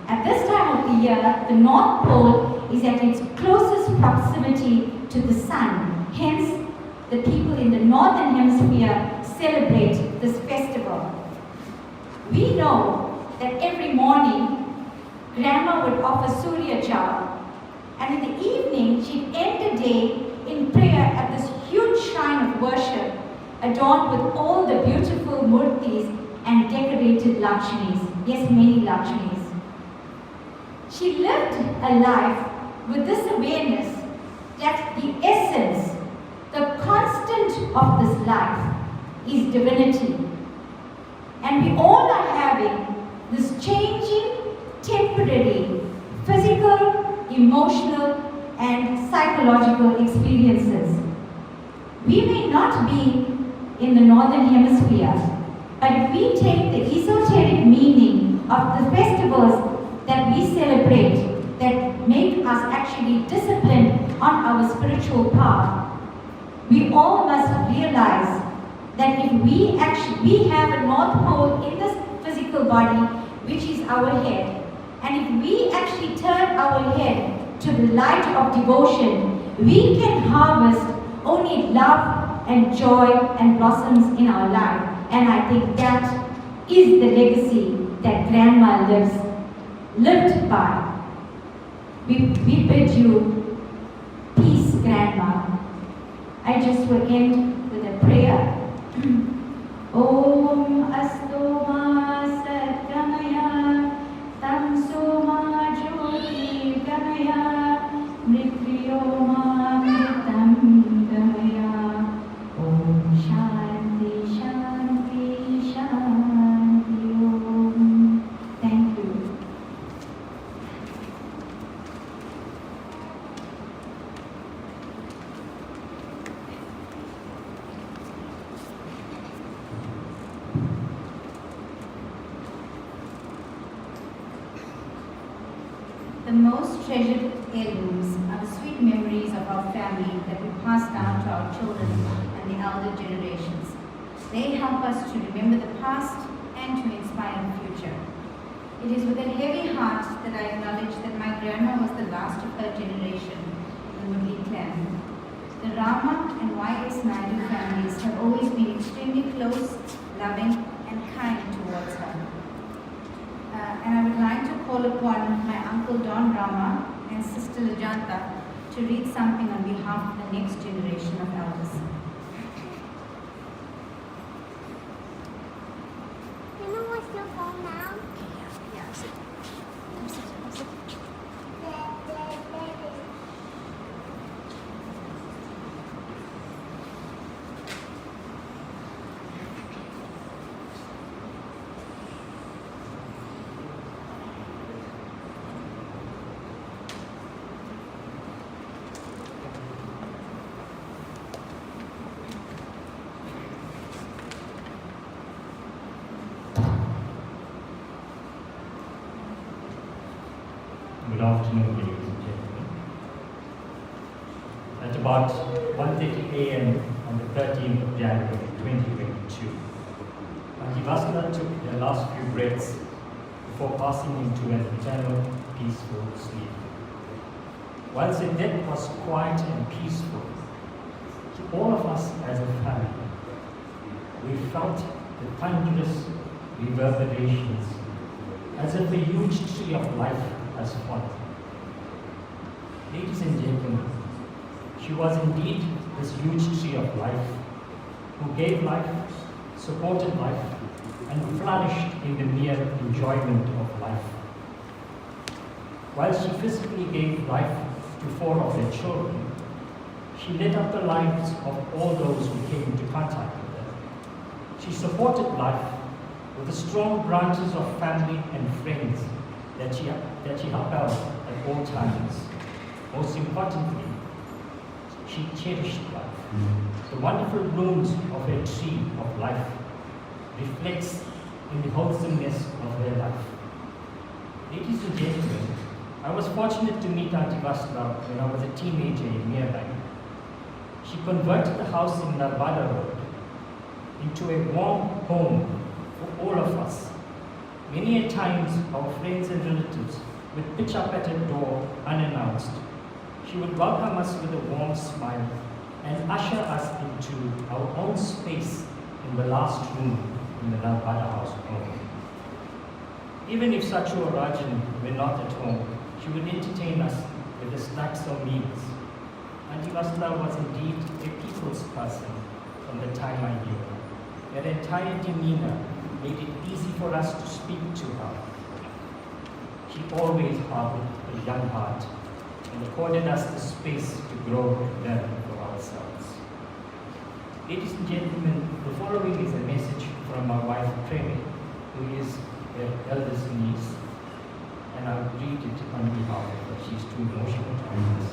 At this time of the year, the North Pole is at its closest proximity to the sun. Hence, the people in the northern hemisphere celebrate this festival. We know that every morning, Grandma would offer Surya Jal, and in the evening, she'd end the day in prayer at this huge shrine of worship, adorned with all the beautiful murtis and decorated Lakshmis. Yes, many Lakshmis. She lived a life with this awareness that the essence, the constant of this life is divinity. And we all are having this changing, temporary, physical, emotional, and psychological experiences. We may not be in the northern hemisphere, but if we take the esoteric meaning of the festivals that we celebrate, that make us actually disciplined on our spiritual path, we all must realize that if we have a North Pole in this physical body, which is our head, and if we actually turn our head to the light of devotion, we can harvest only love and joy and blossoms in our life. And I think that is the legacy that Grandma lived by. We bid you peace, Grandma. I just will end with a prayer. Om Astoma Satgamaya Tamsoma Jyoti Gamaya Mrityoma Mritam Gamaya. Om Shanti Shanti Shanti Om. Thank you. The most treasured heirlooms are the sweet memories of our family that we pass down to our children and the elder generations. They help us to remember the past and to inspire the future. It is with a heavy heart that I acknowledge that my grandma was the last of her generation in the Woodley clan. The Rama and Y.S. Naidoo families have always been extremely close, loving, and kind towards her. And I would like to call upon Uncle Don Rama and Sister Lajanta to read something on behalf of the next generation of elders. Can I watch your phone now? Yeah, sit. Good afternoon, ladies and gentlemen. At about 1:30 a.m. on the 13th of January 2022, Auntie Vasthala took her last few breaths before passing into an eternal, peaceful sleep. Whilst her death was quiet and peaceful, to all of us as a family, we felt the thunderous reverberations as if a huge tree of life has fallen. Ladies and gentlemen, she was indeed this huge tree of life who gave life, supported life, and flourished in the mere enjoyment of life. While she physically gave life to 4 of her children, she lit up the lives of all those who came into contact with her. She supported life with the strong branches of family and friends that she upheld at all times. Most importantly, she cherished life. The wonderful blooms of her tree of life reflects in the wholesomeness of her life. Ladies and gentlemen, I was fortunate to meet Auntie Vasthala when I was a teenager in Nearby. She converted the house in Narvada Road into a warm home for all of us. Many a times, our friends and relatives would pitch up at her door unannounced. She would welcome us with a warm smile and usher us into our own space in the last room in the Narvada house home. Even if Sachu or Rajan were not at home, she would entertain us with the snacks or meals. Auntie Vasthala was indeed a people's person from the time I knew her. Her entire demeanor made it easy for us to speak to her. She always harbored a young heart and afforded us the space to grow and learn for ourselves. Ladies and gentlemen, the following is a message from my wife Premi, who is her eldest niece, and I'll read it on behalf of her. She's too emotional to read this.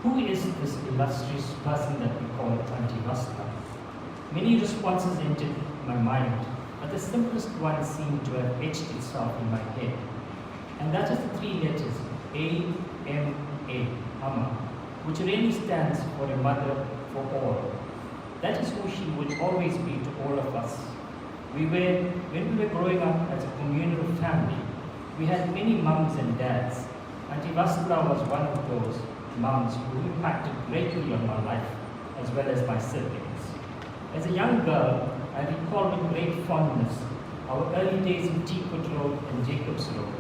Who is this illustrious person that we call Auntie Vasthala? Many responses entered my mind, but the simplest one seemed to have etched itself in my head. And that is the 3 letters, A-M-A, Amma, which really stands for a mother for all. That is who she would always be to all of us. When we were growing up as a communal family, we had many mums and dads. Auntie Vasthala was one of those mums who impacted greatly on my life, as well as my siblings. As a young girl, I recall with great fondness our early days in Teakwood Road and Jacobs Road.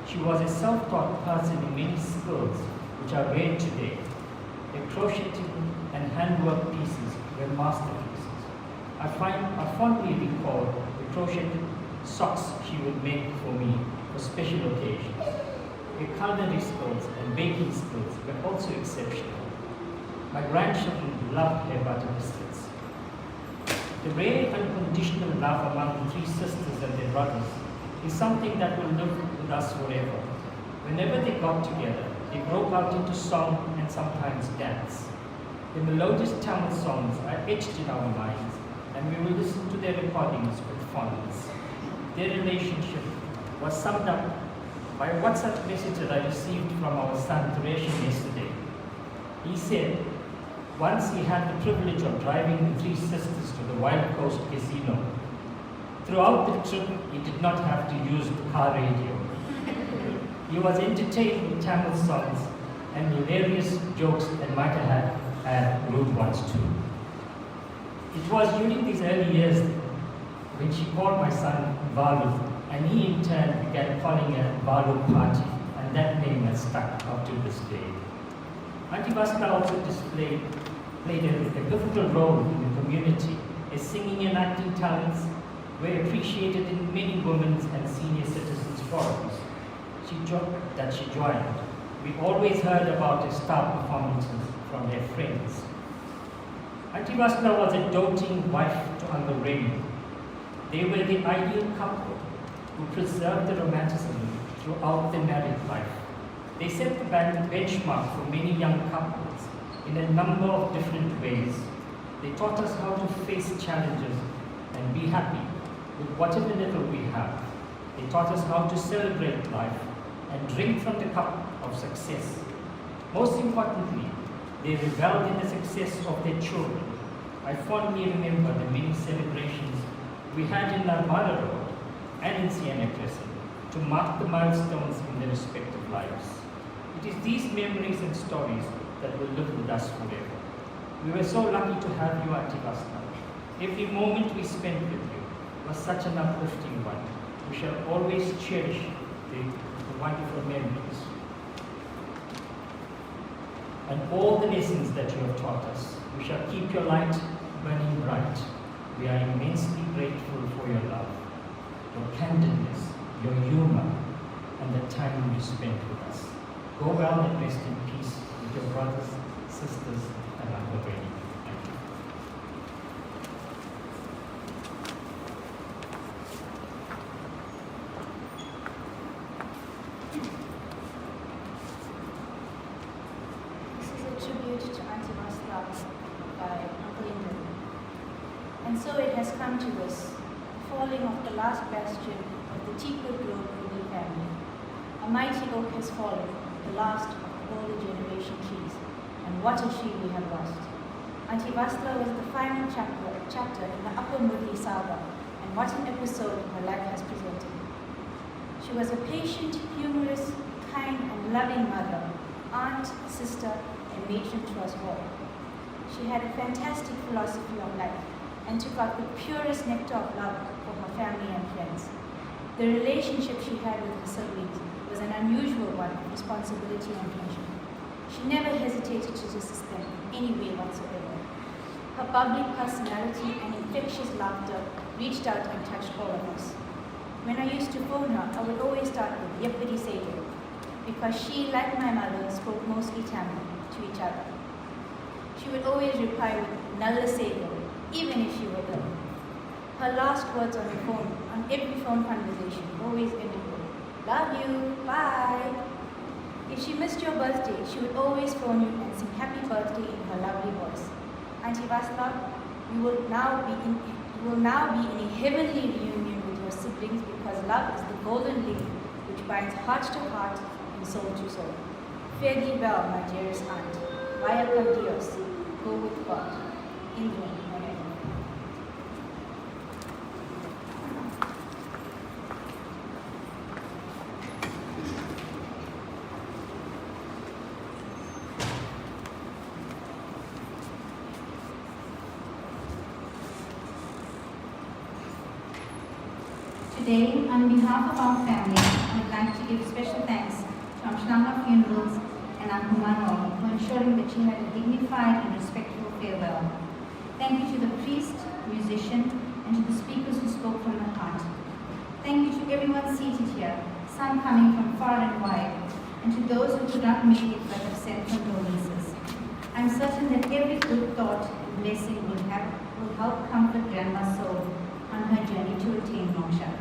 She was a self-taught person in many skills which are rare today. Her crocheting and handwork pieces were masterpieces. I fondly recall the crocheted socks she would make for me for special occasions. Her culinary skills and baking skills were also exceptional. My grandchildren loved her butter biscuits. The rare unconditional love among the 3 sisters and their brothers is something that will live with us forever. Whenever they got together, they broke out into song and sometimes dance. The melodious Tamil songs are etched in our minds, and we will listen to their recordings with fondness. Their relationship was summed up by a WhatsApp message that I received from our son Thureshan yesterday. He said, once he had the privilege of driving the 3 sisters to the Wild Coast Casino. Throughout the trip, he did not have to use the car radio. He was entertained with Tamil songs and hilarious jokes that might have had rude ones too. It was during these early years when she called my son Valu and he in turn began calling a Balu party, and that name has stuck up to this day. Auntie Vasthala also played a pivotal role in the community, as singing and acting talents were appreciated in many women's and senior citizens' forums she joined. We always heard about her star performances from their friends. Auntie Vasthala was a doting wife to Uncle Remy. They were the ideal couple who preserved the romanticism throughout their married life. They set the benchmark for many young couples in a number of different ways. They taught us how to face challenges and be happy with whatever little we have. They taught us how to celebrate life and drink from the cup of success. Most importantly, they reveled in the success of their children. I fondly remember the many celebrations we had in Narmada Road and in Siena Crescent to mark the milestones in their respective lives. It is these memories and stories that will live with us forever. We were so lucky to have you, Auntie Vasthala. Every moment we spent with you was such an uplifting one. We shall always cherish the wonderful memories and all the lessons that you have taught us. We shall keep your light burning bright. We are immensely grateful for your love, your candidness, your humor, and the time you spent with us. Go well and rest in peace with your brothers, sisters, and Uncle Remy. Thank you. This is a tribute to Auntie Vasthala by Uncle Lyndon. And so it has come to us, falling of the last bastion of the Teakwood Road Noble family. A mighty oak has fallen, the last of all the generation trees, and what a tree we have lost. Auntie Vasthala was the final chapter in the Upper Murli saga, and what an episode her life has presented. She was a patient, humorous, kind, and loving mother, aunt, sister, and matron to us all. She had a fantastic philosophy of life and took out the purest nectar of love for her family and friends. The relationship she had with her siblings was an unusual one of responsibility and friendship. She never hesitated to assist them in any way whatsoever. Her bubbly personality and infectious laughter reached out and touched all of us. When I used to phone her, I would always start with Yeppidi Sego, because she, like my mother, spoke mostly Tamil to each other. She would always reply with Nalla Sego, even if she were ill. Her last words on the phone, on every phone conversation, always ended with, "Love you, bye." If she missed your birthday, she would always phone you and sing happy birthday in her lovely voice. Auntie Vasthala, you will now be in a heavenly reunion with your siblings, because love is the golden link which binds heart to heart and soul to soul. Fare thee well, my dearest aunt. Vaya con Dios. Go with God. England. Today, on behalf of our family, I would like to give special thanks to Amshlama Funerals and Uncle Manuel for ensuring that she had a dignified and respectful farewell. Thank you to the priest, musician, and to the speakers who spoke from the heart. Thank you to everyone seated here, some coming from far and wide, and to those who could not make it but have sent condolences. I'm certain that every good thought and blessing will help comfort Grandma's soul on her journey to attain moksha.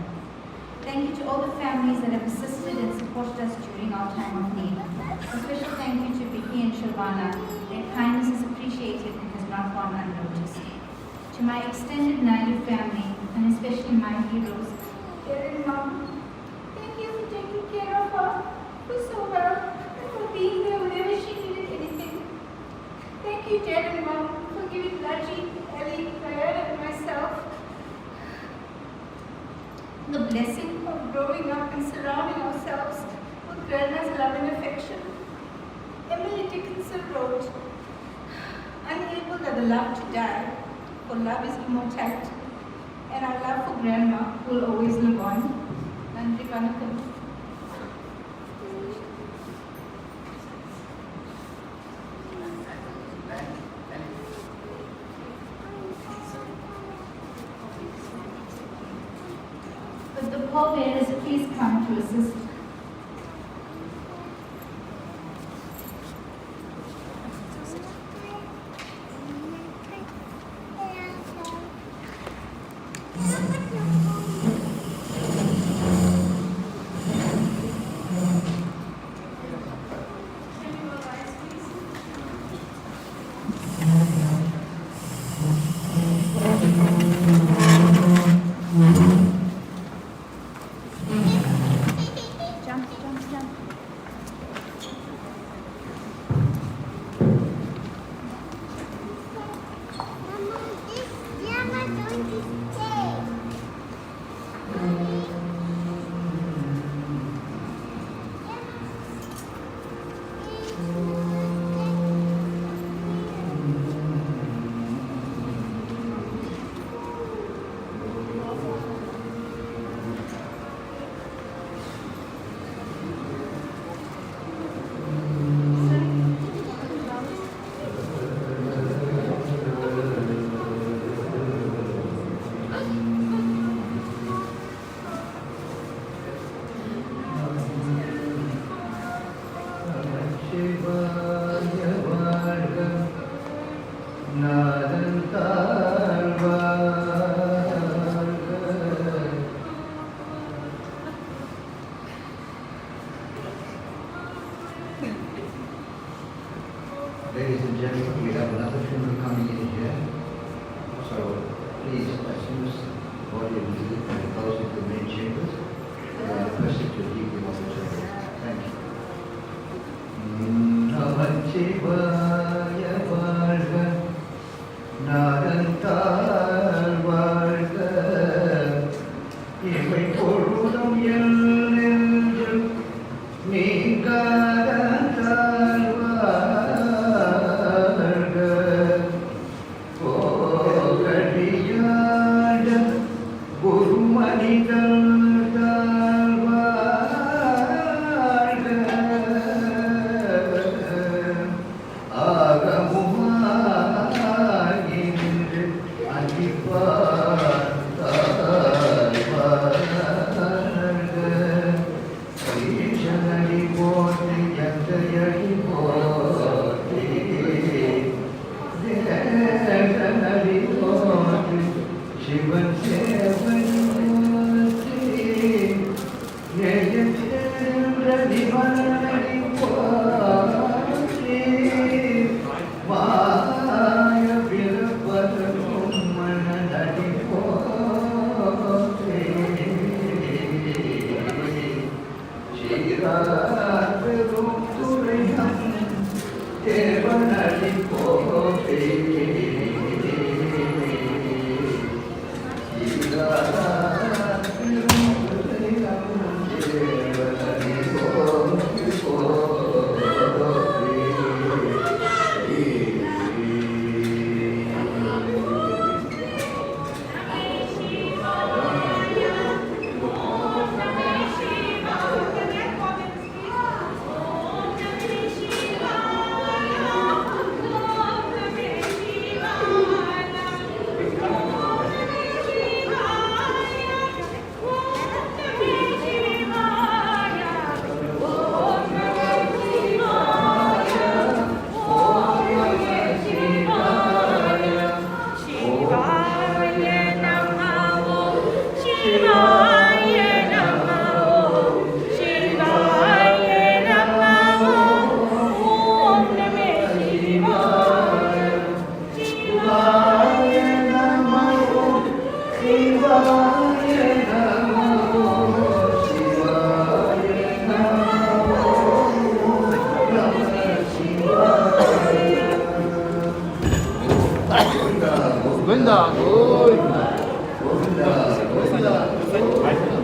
Thank you to all the families that have assisted and supported us during our time of need. A special thank you to Vicky and Shilvana. Their kindness is appreciated and has not gone unnoticed. To my extended Naidoo family, and especially my heroes, Dad and Mom, thank you for taking care of her so well and for being there whenever she needed anything. Thank you, Dad and Mom, for giving Laji, Ellie, Claire, and myself the blessing of growing up and surrounding ourselves with Grandma's love and affection. Emily Dickinson wrote, "Unable that the love to die, for love is immortality, and our love for Grandma will always live on." Nandri Vanakam. Would the pallbearers please come to assist? Ladies and gentlemen, we have another funeral coming in here. So please, as soon as the body is released and goes into the main chambers, we are requested to leave the auditorium. Thank you. நமச்சிவாய வாழ்க, நாதந்தாள் வாழ்க, இவை பொழுதும் என் நெஞ்சில் நீங்காதந்தாள் வாழ்க, போகடியாட குரு மனிதன் Shivan Sevan Jayachandra Divanari Pati Maya Virapadam Manadadi Pati Shiraparum Turiham Devanari Pati Govinda, Govinda, Govinda, Govinda.